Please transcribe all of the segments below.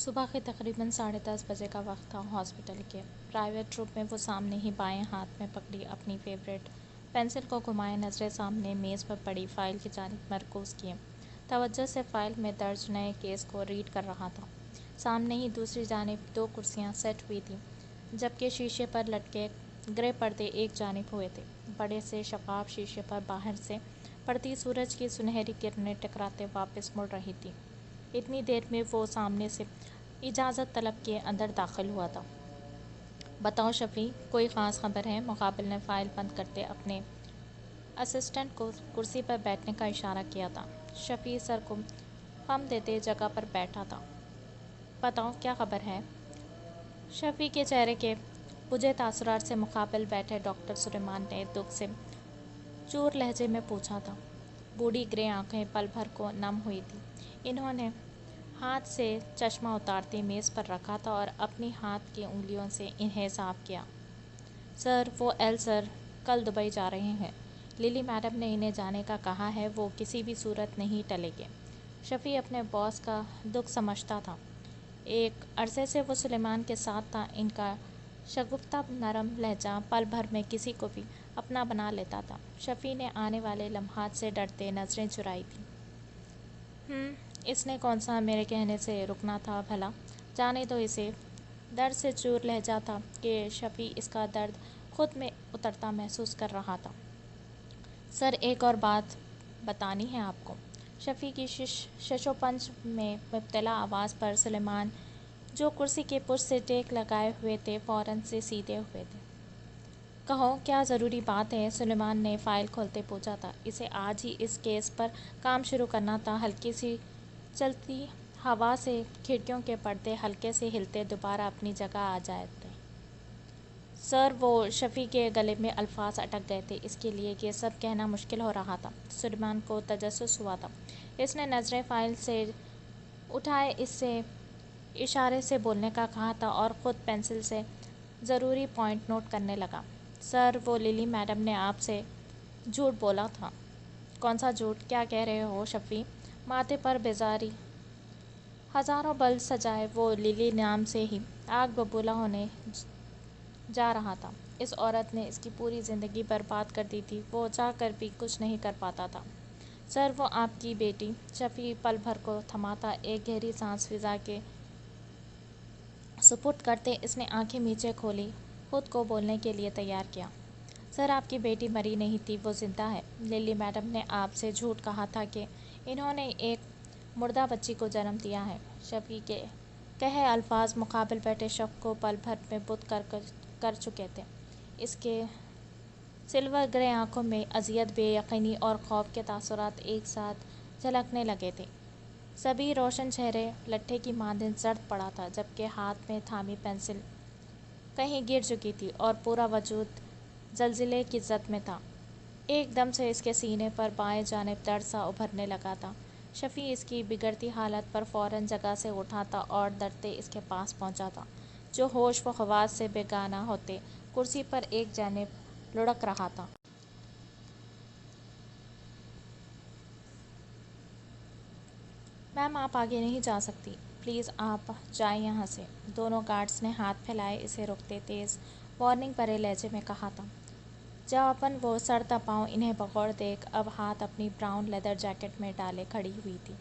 صبح کے تقریباً 10:30 بجے کا وقت تھا۔ ہاسپٹل کے پرائیویٹ روم میں وہ سامنے ہی بائیں ہاتھ میں پکڑی اپنی فیورٹ پینسل کو گھمائے نظریں سامنے میز پر پڑی فائل کی جانب مرکوز کیے توجہ سے فائل میں درج نئے کیس کو ریڈ کر رہا تھا۔ سامنے ہی دوسری جانب 2 کرسیاں سیٹ ہوئی تھیں، جبکہ شیشے پر لٹکے گرے پردے ایک جانب ہوئے تھے۔ بڑے سے شفاف شیشے پر باہر سے پڑتی سورج کی سنہری کرنیں ٹکراتے واپس مڑ رہی تھیں۔ اتنی دیر میں وہ سامنے سے اجازت طلب کیے اندر داخل ہوا تھا۔ بتاؤ شفیع، کوئی خاص خبر ہے؟ مقابل نے فائل بند کرتے اپنے اسسٹنٹ کو کرسی پر بیٹھنے کا اشارہ کیا تھا۔ شفیع سر کو خم دیتے جگہ پر بیٹھا تھا۔ بتاؤ کیا خبر ہے؟ شفیع کے چہرے کے بجھے تاثرات سے مقابل بیٹھے ڈاکٹر سلیمان نے دکھ سے چور لہجے میں پوچھا تھا۔ بوڑھی گرے آنکھیں پل بھر کو نم ہوئی تھیں۔ انہوں نے ہاتھ سے چشمہ اتارتے میز پر رکھا تھا اور اپنی ہاتھ کی انگلیوں سے انہیں صاف کیا۔ سر، وہ ایل سر کل دبئی جا رہے ہیں۔ للی میڈم نے انہیں جانے کا کہا ہے، وہ کسی بھی صورت نہیں ٹلیں گے۔ شفیع اپنے باس کا دکھ سمجھتا تھا۔ ایک عرصے سے وہ سلیمان کے ساتھ تھا۔ ان کا شگفتہ نرم لہجہ پل بھر میں کسی کو بھی اپنا بنا لیتا تھا۔ شفیع نے آنے والے لمحات سے ڈرتے نظریں چرائی تھیں۔ اس نے کون سا میرے کہنے سے رکنا تھا بھلا؟ جانے دو اسے۔ درد سے چور لہجہ تھا کہ شفیع اس کا درد خود میں اترتا محسوس کر رہا تھا۔ سر، ایک اور بات بتانی ہے آپ کو۔ شفیع کی شش و پنج میں مبتلا آواز پر سلیمان، جو کرسی کے پشت سے ٹیک لگائے ہوئے تھے، فوراً سے سیدھے ہوئے تھے۔ کہو، کیا ضروری بات ہے؟ سلیمان نے فائل کھولتے پوچھا تھا۔ اسے آج ہی اس کیس پر کام شروع کرنا تھا۔ ہلکی سی چلتی ہوا سے کھڑکیوں کے پردے ہلکے سے ہلتے دوبارہ اپنی جگہ آ جاتے۔ سر، وہ شفیع کے گلے میں الفاظ اٹک گئے تھے۔ اس کے لیے یہ سب کہنا مشکل ہو رہا تھا۔ سلیمان کو تجسس ہوا تھا۔ اس نے نظریں فائل سے اٹھائے اس سے اشارے سے بولنے کا کہا تھا اور خود پینسل سے ضروری پوائنٹ نوٹ کرنے لگا۔ سر، وہ للی میڈم نے آپ سے جھوٹ بولا تھا۔ کون سا جھوٹ؟ کیا کہہ رہے ہو شفیع؟ ماتھے پر بیزاری ہزاروں بلب سجائے وہ للی نام سے ہی آگ ببولا ہونے جا رہا تھا۔ اس عورت نے اس کی پوری زندگی برباد کر دی تھی۔ وہ چاہ کر بھی کچھ نہیں کر پاتا تھا۔ سر، وہ آپ کی بیٹی۔ شفیع پل بھر کو تھما تھا۔ ایک گہری سانس فضا کے سپرد کرتے اس نے آنکھیں میچے کھولی، خود کو بولنے کے لیے تیار کیا۔ سر، آپ کی بیٹی مری نہیں تھی، وہ زندہ ہے۔ للی میڈم نے آپ سے جھوٹ کہا تھا کہ انہوں نے ایک مردہ بچی کو جنم دیا ہے۔ شفیع کے کہے الفاظ مقابل بیٹھے شخص کو پل بھر میں بت کر چکے تھے۔ اس کے سلور گرے آنکھوں میں اذیت، بے یقینی اور خوف کے تاثرات ایک ساتھ جھلکنے لگے تھے۔ سبھی روشن چہرے لٹھے کی مانند زرد پڑا تھا، جبکہ ہاتھ میں تھامی پینسل کہیں گر چکی تھی اور پورا وجود زلزلے کی زد میں تھا۔ ایک دم سے اس کے سینے پر بائیں جانب درد سا ابھرنے لگا تھا۔ شفیع اس کی بگڑتی حالت پر فوراً جگہ سے اٹھا تھا اور ڈرتے اس کے پاس پہنچا تھا، جو ہوش و حواس سے بیگانہ ہوتے کرسی پر ایک جانب لڑھک رہا تھا۔ میم، آپ آگے نہیں جا سکتی۔ پلیز آپ جائیں یہاں سے۔ دونوں گارڈز نے ہاتھ پھیلائے اسے روکتے تیز وارننگ بھرے لہجے میں کہا تھا۔ جواباً وہ سر تپاؤں انہیں بغور دیکھ اب ہاتھ اپنی براؤن لیدر جیکٹ میں ڈالے کھڑی ہوئی تھی۔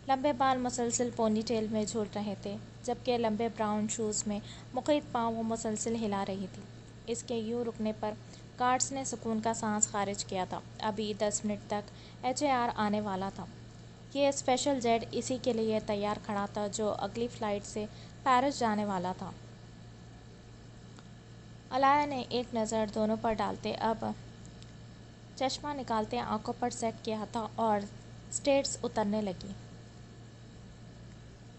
لمبے بال مسلسل پونی ٹیل میں جھول رہے تھے، جبکہ لمبے براؤن شوز میں مقید پاؤں وہ مسلسل ہلا رہی تھی۔ اس کے یوں رکنے پر گارڈز نے سکون کا سانس خارج کیا تھا۔ ابھی 10 منٹ تک HAR آنے والا تھا۔ یہ اسپیشل جیٹ اسی کے لیے تیار کھڑا تھا جو اگلی فلائٹ سے پیرس جانے والا تھا۔ علیہ نے ایک نظر دونوں پر ڈالتے اب چشمہ نکالتے آنکھوں پر سیٹ کیا تھا اور اسٹیئرز اترنے لگی۔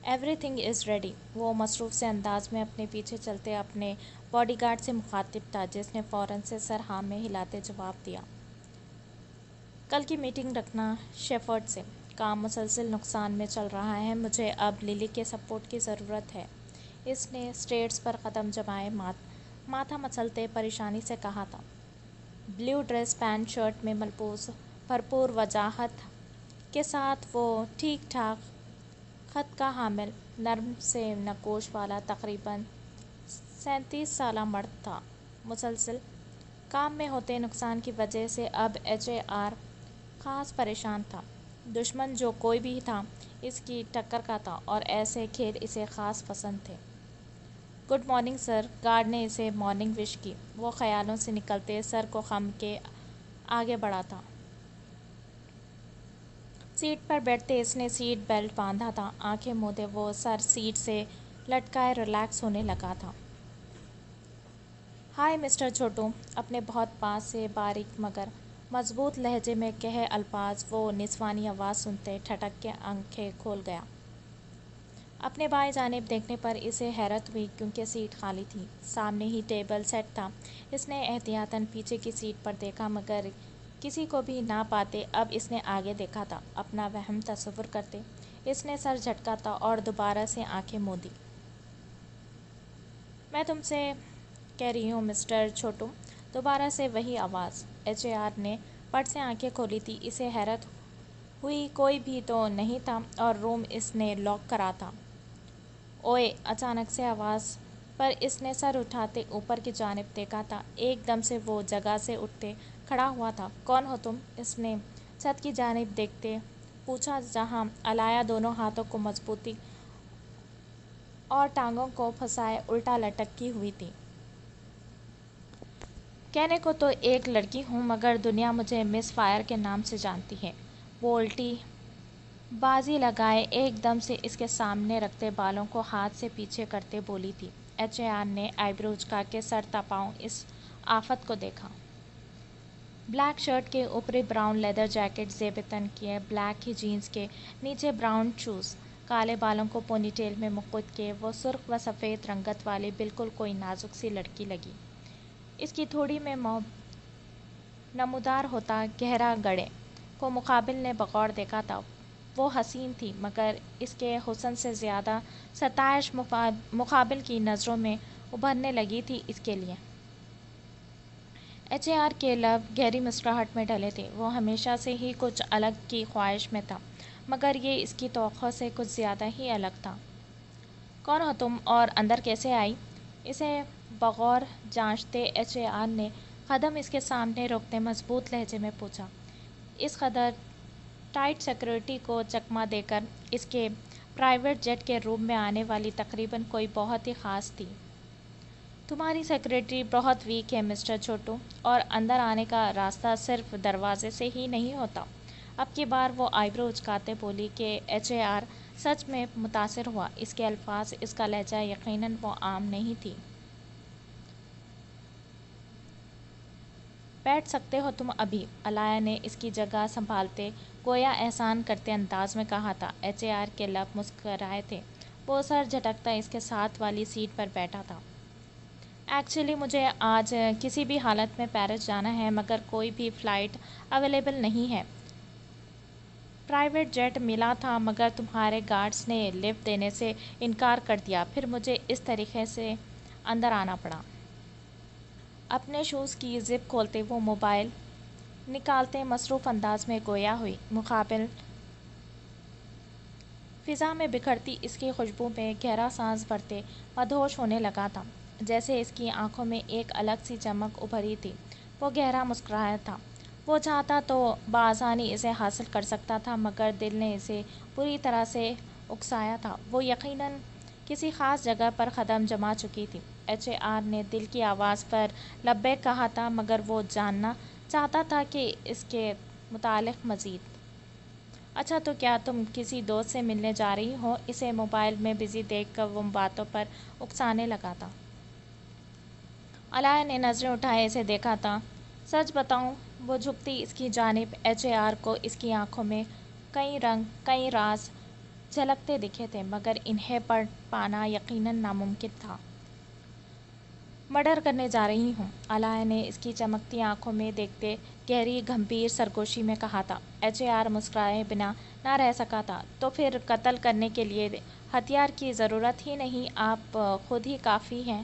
Every thing is ready. وہ مصروف سے انداز میں اپنے پیچھے چلتے اپنے باڈی گارڈ سے مخاطب تھا، جس نے فوراً سے سر ہاں میں ہلاتے جواب دیا۔ کل کی میٹنگ رکھنا شیفرڈ سے۔ کام مسلسل نقصان میں چل رہا ہے۔ مجھے اب للی کے سپورٹ کی ضرورت ہے۔ اس نے اسٹیئرز پر قدم جمائے ماتھا مچلتے پریشانی سے کہا تھا۔ بلیو ڈریس پینٹ شرٹ میں ملبوس بھرپور وضاحت کے ساتھ وہ ٹھیک ٹھاک خط کا حامل نرم سے نقوش والا تقریباً 37 سالہ مرد تھا۔ مسلسل کام میں ہوتے نقصان کی وجہ سے اب HAR خاص پریشان تھا۔ دشمن جو کوئی بھی تھا اس کی ٹکر کا تھا اور ایسے کھیل اسے خاص پسند تھے۔ گڈ مارننگ سر، گارڈ نے اسے مارننگ وش کی۔ وہ خیالوں سے نکلتے سر کو خم کے آگے بڑھا تھا۔ سیٹ پر بیٹھتے اس نے سیٹ بیلٹ باندھا تھا۔ آنکھیں مودے وہ سر سیٹ سے لٹکائے ریلیکس ہونے لگا تھا۔ ہائے مسٹر چھوٹو، اپنے بہت پاس سے باریک مگر مضبوط لہجے میں کہے الفاظ وہ نسوانی آواز سنتے ٹھٹک کے آنکھیں کھول گیا۔ اپنے بائیں جانب دیکھنے پر اسے حیرت ہوئی کیونکہ سیٹ خالی تھی۔ سامنے ہی ٹیبل سیٹ تھا۔ اس نے احتیاطاً پیچھے کی سیٹ پر دیکھا مگر کسی کو بھی نہ پاتے اب اس نے آگے دیکھا تھا۔ اپنا وہم تصور کرتے اس نے سر جھٹکا تھا اور دوبارہ سے آنکھیں موندی۔ میں تم سے کہہ رہی ہوں مسٹر چھوٹو، دوبارہ سے وہی آواز۔ HAR نے پٹ سے آنکھیں کھولی تھی۔ اسے حیرت ہوئی کوئی بھی تو نہیں تھا اور روم اس نے لاک کرا تھا۔ اوئے! اچانک سے آواز پر اس نے سر اٹھاتے اوپر کی جانب دیکھا تھا۔ ایک دم سے وہ جگہ سے اٹھتے کھڑا ہوا تھا۔ کون ہو تم؟ اس نے چھت کی جانب دیکھتے پوچھا جہاں علایا دونوں ہاتھوں کو مضبوطی اور ٹانگوں کو پھنسائے الٹا لٹکی ہوئی تھی۔ کہنے کو تو ایک لڑکی ہوں مگر دنیا مجھے مس فائر کے نام سے جانتی ہے۔ وہ الٹی بازی لگائے ایک دم سے اس کے سامنے رکھتے بالوں کو ہاتھ سے پیچھے کرتے بولی تھی۔ HAR نے آئی برو جھکا کے سر تپاؤں اس آفت کو دیکھا۔ بلیک شرٹ کے اوپری براؤن لیدر جیکٹ زیب تن کیے، بلیک ہی جینز کے نیچے براؤن شوز، کالے بالوں کو پونی ٹیل میں مقید کیے وہ سرخ و سفید رنگت والی بالکل کوئی نازک سی لڑکی لگی۔ اس کی تھوڑی میں نمودار ہوتا گہرا گڑے کو مقابل نے بغور دیکھا تھا۔ وہ حسین تھی مگر اس کے حسن سے زیادہ ستائش مقابل کی نظروں میں ابھرنے لگی تھی اس کے لیے۔ HAR کے لب گہری مسکراہٹ میں ڈھلے تھے۔ وہ ہمیشہ سے ہی کچھ الگ کی خواہش میں تھا مگر یہ اس کی توقع سے کچھ زیادہ ہی الگ تھا۔ کون ہو تم اور اندر کیسے آئی؟ اسے بغور جانچتے HAR نے قدم اس کے سامنے روکتے مضبوط لہجے میں پوچھا۔ اس قدر ٹائٹ سیکورٹی کو چکمہ دے کر اس کے پرائیویٹ جیٹ کے روم میں آنے والی تقریباً کوئی بہت ہی خاص تھی۔ تمہاری سیکورٹی بہت ویک ہے مسٹر چھوٹو، اور اندر آنے کا راستہ صرف دروازے سے ہی نہیں ہوتا۔ اب کی بار وہ آئی برو اچکاتے بولی کہ HAR سچ میں متاثر ہوا۔ اس کے الفاظ، اس کا لہجہ یقیناً وہ عام نہیں تھی۔ بیٹھ سکتے ہو تم ابھی، علایا نے اس کی جگہ سنبھالتے گویا احسان کرتے انداز میں کہا تھا۔ HAR کے لب مسکرائے تھے۔ وہ سر جھٹکتا اس کے ساتھ والی سیٹ پر بیٹھا تھا۔ ایکچولی مجھے آج کسی بھی حالت میں پیرس جانا ہے مگر کوئی بھی فلائٹ اویلیبل نہیں ہے۔ پرائیویٹ جیٹ ملا تھا مگر تمہارے گارڈز نے لفٹ دینے سے انکار کر دیا، پھر مجھے اس طریقے سے اندر آنا پڑا۔ اپنے شوز کی زپ کھولتے وہ موبائل نکالتے مصروف انداز میں گویا ہوئی۔ مقابل فضا میں بکھرتی اس کی خوشبو میں گہرا سانس بھرتے مدہوش ہونے لگا تھا، جیسے اس کی آنکھوں میں ایک الگ سی چمک ابھری تھی۔ وہ گہرا مسکرایا تھا۔ وہ چاہتا تو بآسانی اسے حاصل کر سکتا تھا مگر دل نے اسے بری طرح سے اکسایا تھا۔ وہ یقیناً کسی خاص جگہ پر قدم جما چکی تھی۔ HAR نے دل کی آواز پر لبیک کہا تھا مگر وہ جاننا چاہتا تھا کہ اس کے متعلق مزید۔ اچھا تو کیا تم کسی دوست سے ملنے جا رہی ہو؟ اسے موبائل میں بزی دیکھ کر وہ باتوں پر اکسانے لگا تھا۔ علایا نے نظریں اٹھائے اسے دیکھا تھا۔ سچ بتاؤں؟ وہ جھکتی اس کی جانب HAR کو اس کی آنکھوں میں کئی رنگ، کئی راز جھلکتے دکھے تھے مگر انہیں پڑھ پانا یقیناً ناممکن تھا۔ مرڈر کرنے جا رہی ہوں، علایا نے اس کی چمکتی آنکھوں میں دیکھتے گہری گمبھیر سرگوشی میں کہا تھا۔ HAR مسکرائے بنا نہ رہ سکا تھا۔ تو پھر قتل کرنے کے لیے ہتھیار کی ضرورت ہی نہیں، آپ خود ہی کافی ہیں۔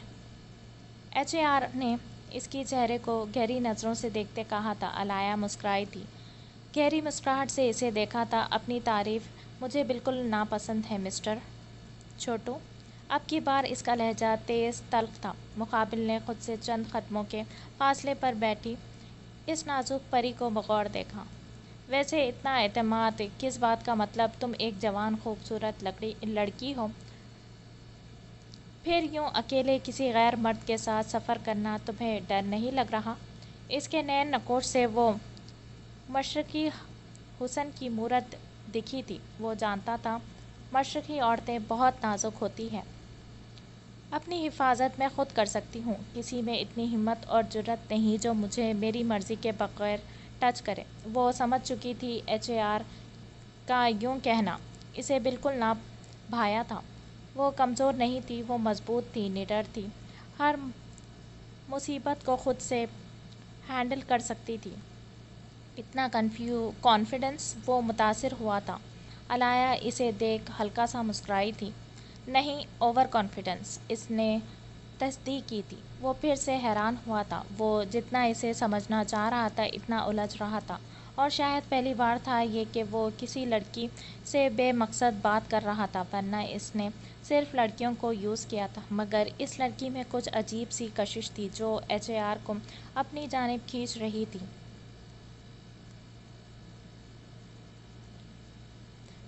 HAR نے اس کی چہرے کو گہری نظروں سے دیکھتے کہا تھا۔ علایا مسکرائی تھی، گہری مسکراہٹ سے اسے دیکھا تھا۔ اپنی تعریف مجھے بالکل ناپسند ہے مسٹر چھوٹو، اب کی بار اس کا لہجہ تیز تلخ تھا۔ مقابل نے خود سے چند قدموں کے فاصلے پر بیٹھی اس نازک پری کو بغور دیکھا۔ ویسے اتنا اعتماد کس بات کا؟ مطلب تم ایک جوان خوبصورت لڑکی ہو، پھر یوں اکیلے کسی غیر مرد کے ساتھ سفر کرنا تمہیں ڈر نہیں لگ رہا؟ اس کے نین نقوش سے وہ مشرقی حسن کی مورت دکھی تھی۔ وہ جانتا تھا مشرقی عورتیں بہت نازک ہوتی ہیں، اپنی حفاظت میں خود کر سکتی ہوں، کسی میں اتنی ہمت اور جرأت نہیں جو مجھے میری مرضی کے بغیر ٹچ کرے۔ وہ سمجھ چکی تھی HAR کا یوں کہنا اسے بالکل نہ بھایا تھا۔ وہ کمزور نہیں تھی، وہ مضبوط تھی، نڈر تھی، ہر مصیبت کو خود سے ہینڈل کر سکتی تھی۔ اتنا کانفیڈنس! وہ متاثر ہوا تھا۔ علایا اسے دیکھ ہلکا سا مسکرائی تھی۔ نہیں، اوور کانفیڈنس، اس نے تصدیق کی تھی۔ وہ پھر سے حیران ہوا تھا۔ وہ جتنا اسے سمجھنا چاہ رہا تھا اتنا الجھ رہا تھا، اور شاید پہلی بار تھا یہ کہ وہ کسی لڑکی سے بے مقصد بات کر رہا تھا، ورنہ اس نے صرف لڑکیوں کو یوز کیا تھا۔ مگر اس لڑکی میں کچھ عجیب سی کشش تھی جو HAR کو اپنی جانب کھینچ رہی تھی۔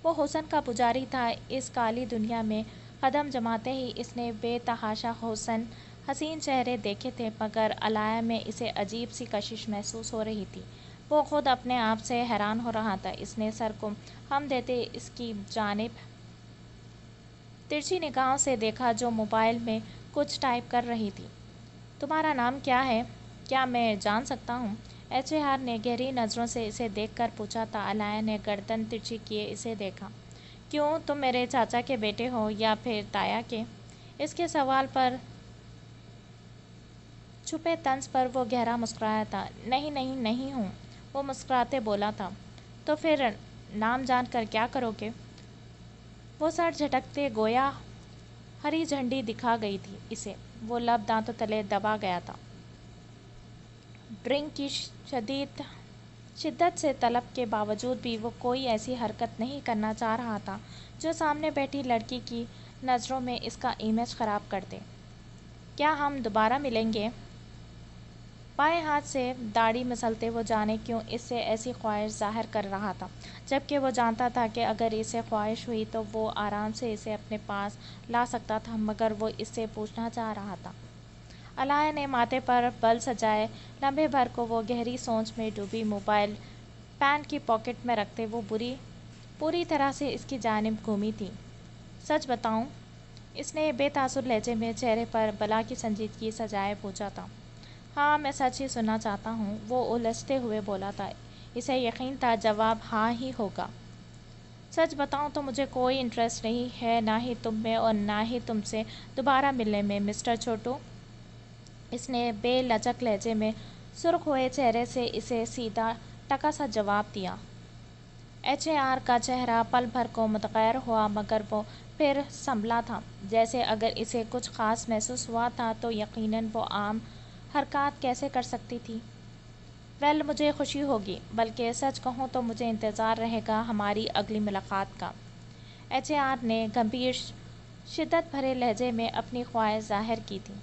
وہ حسن کا پجاری تھا۔ اس کالی دنیا میں قدم جماتے ہی اس نے بے تحاشا حسین چہرے دیکھے تھے، مگر علایا میں اسے عجیب سی کشش محسوس ہو رہی تھی۔ وہ خود اپنے آپ سے حیران ہو رہا تھا۔ اس نے سر کو خم دیتے اس کی جانب ترچھی نگاہوں سے دیکھا جو موبائل میں کچھ ٹائپ کر رہی تھی۔ تمہارا نام کیا ہے؟ کیا میں جان سکتا ہوں؟ HAR نے گہری نظروں سے اسے دیکھ کر پوچھا تھا۔ علایا نے گردن ترچھی کیے اسے دیکھا۔ کیوں، تم میرے چاچا کے بیٹے ہو یا پھر تایا کے؟ اس کے سوال پر چھپے طنز پر وہ گہرا مسکرایا تھا۔ نہیں نہیں نہیں ہوں، وہ مسکراتے بولا تھا۔ تو پھر نام جان کر کیا کرو گے؟ وہ سر جھٹکتے گویا ہری جھنڈی دکھا گئی تھی اسے۔ وہ لب دانتوں تلے دبا گیا تھا۔ ڈرنک کی شدت سے طلب کے باوجود بھی وہ کوئی ایسی حرکت نہیں کرنا چاہ رہا تھا جو سامنے بیٹھی لڑکی کی نظروں میں اس کا امیج خراب کر دے۔ کیا ہم دوبارہ ملیں گے؟ بائیں ہاتھ سے داڑھی مسلتے وہ جانے کیوں اس سے ایسی خواہش ظاہر کر رہا تھا، جبکہ وہ جانتا تھا کہ اگر اسے خواہش ہوئی تو وہ آرام سے اسے اپنے پاس لا سکتا تھا، مگر وہ اس سے پوچھنا چاہ رہا تھا۔ علایا نے ماتھے پر بل سجائے۔ لمحے بھر کو وہ گہری سوچ میں ڈوبی، موبائل پینٹ کی پاکٹ میں رکھتے وہ پوری طرح سے اس کی جانب گھومی تھی۔ سچ بتاؤں؟ اس نے بے تاثر لہجے میں چہرے پر بلا کی سنجیدگی سجائے پوچھا تھا۔ ہاں، میں سچ ہی سننا چاہتا ہوں، وہ الجھتے ہوئے بولا تھا۔ اسے یقین تھا جواب ہاں ہی ہوگا۔ سچ بتاؤں تو مجھے کوئی انٹرسٹ نہیں ہے، نہ ہی تم میں اور نہ ہی تم سے دوبارہ ملنے میں، مسٹر چھوٹو۔ اس نے بے لچک لہجے میں سرخ ہوئے چہرے سے اسے سیدھا ٹکا سا جواب دیا۔ HAR کا چہرہ پل بھر کو متغیر ہوا، مگر وہ پھر سنبھلا تھا۔ جیسے اگر اسے کچھ خاص محسوس ہوا تھا تو یقیناً وہ عام حرکات کیسے کر سکتی تھی؟ ویل، مجھے خوشی ہوگی، بلکہ سچ کہوں تو مجھے انتظار رہے گا ہماری اگلی ملاقات کا۔ HAR نے گمبھیر شدت بھرے لہجے میں اپنی خواہش ظاہر کی تھی۔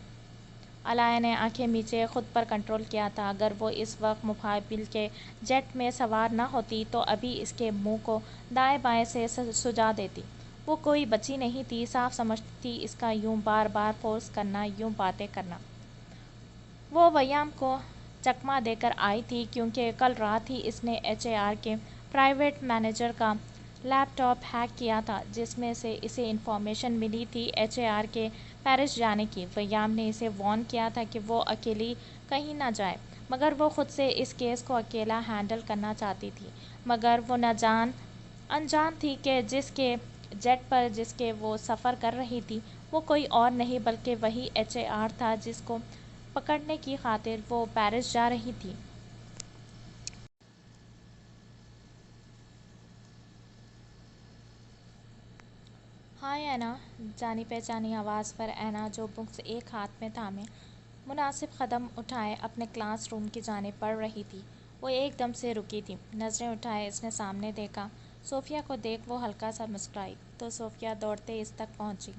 علایا نے آنکھیں میچے خود پر کنٹرول کیا تھا۔ اگر وہ اس وقت مقابل کے جیٹ میں سوار نہ ہوتی تو ابھی اس کے منہ کو دائیں بائیں سے سجا دیتی۔ وہ کوئی بچی نہیں تھی، صاف سمجھتی تھی اس کا یوں بار بار فورس کرنا، یوں باتیں کرنا۔ وہ ویام کو چکمہ دے کر آئی تھی کیونکہ کل رات ہی اس نے HAR کے پرائیویٹ مینیجر کا لیپ ٹاپ ہیک کیا تھا، جس میں سے اسے انفارمیشن ملی تھی HAR کے پیرس جانے کی۔ ویام نے اسے وارن کیا تھا کہ وہ اکیلی کہیں نہ جائے، مگر وہ خود سے اس کیس کو اکیلا ہینڈل کرنا چاہتی تھی۔ مگر وہ انجان تھی کہ جس کے جیٹ پر جس کے وہ سفر کر رہی تھی وہ کوئی اور نہیں بلکہ وہی HAR تھا جس کو پکڑنے کی خاطر وہ پیرس جا رہی تھی۔ ہائے اینا، جانی پہچانی آواز پر اینا جو بکس ایک ہاتھ میں تھامے مناسب قدم اٹھائے اپنے کلاس روم کی جانب بڑھ رہی تھی، وہ ایک دم سے رکی تھی۔ نظریں اٹھائے اس نے سامنے دیکھا صوفیہ کو دیکھ وہ ہلکا سا مسکرائی تو صوفیہ دوڑتے اس تک پہنچی۔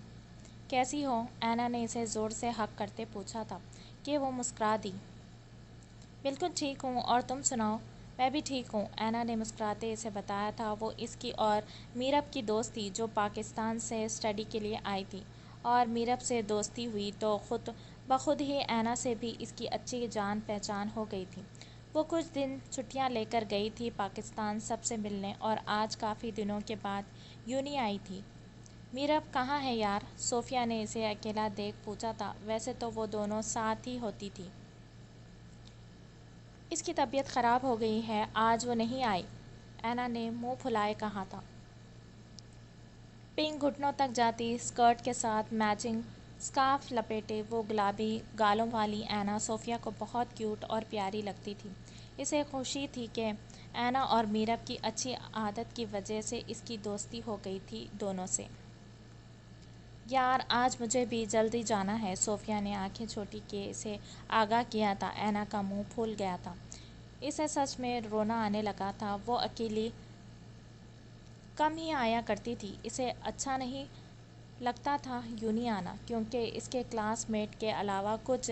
کیسی ہو؟ اینا نے اسے زور سے ہگ کرتے پوچھا تھا کہ وہ مسکرا دی۔ بالکل ٹھیک ہوں، اور تم سناؤ؟ میں بھی ٹھیک ہوں، اینا نے مسکراتے اسے بتایا تھا وہ اس کی اور میرب کی دوست تھی جو پاکستان سے اسٹڈی کے لیے آئی تھی، اور میرب سے دوستی ہوئی تو خود بخود ہی اینا سے بھی اس کی اچھی جان پہچان ہو گئی تھی۔ وہ کچھ دن چھٹیاں لے کر گئی تھی پاکستان سب سے ملنے، اور آج کافی دنوں کے بعد یونی آئی تھی۔ میرب کہاں ہے یار؟ صوفیہ نے اسے اکیلا دیکھ پوچھا تھا۔ ویسے تو وہ دونوں ساتھ ہی ہوتی تھی۔ اس کی طبیعت خراب ہو گئی ہے، آج وہ نہیں آئی، اینا نے منہ پھلائے کہا تھا۔ پنک گھٹنوں تک جاتی اسکرٹ کے ساتھ میچنگ اسکارف لپیٹے وہ گلابی گالوں والی اینا صوفیہ کو بہت کیوٹ اور پیاری لگتی تھی۔ اسے خوشی تھی کہ اینا اور میرب کی اچھی عادت کی وجہ سے اس کی دوستی ہو گئی تھی دونوں سے۔ یار آج مجھے بھی جلدی جانا ہے، صوفیہ نے آنکھیں چھوٹی کیے اسے آگاہ کیا تھا۔ اینا کا منہ پھول گیا تھا، اسے سچ میں رونا آنے لگا تھا۔ وہ اکیلی کم ہی آیا کرتی تھی، اسے اچھا نہیں لگتا تھا یونی آنا، کیونکہ اس کے کلاس میٹ کے علاوہ کچھ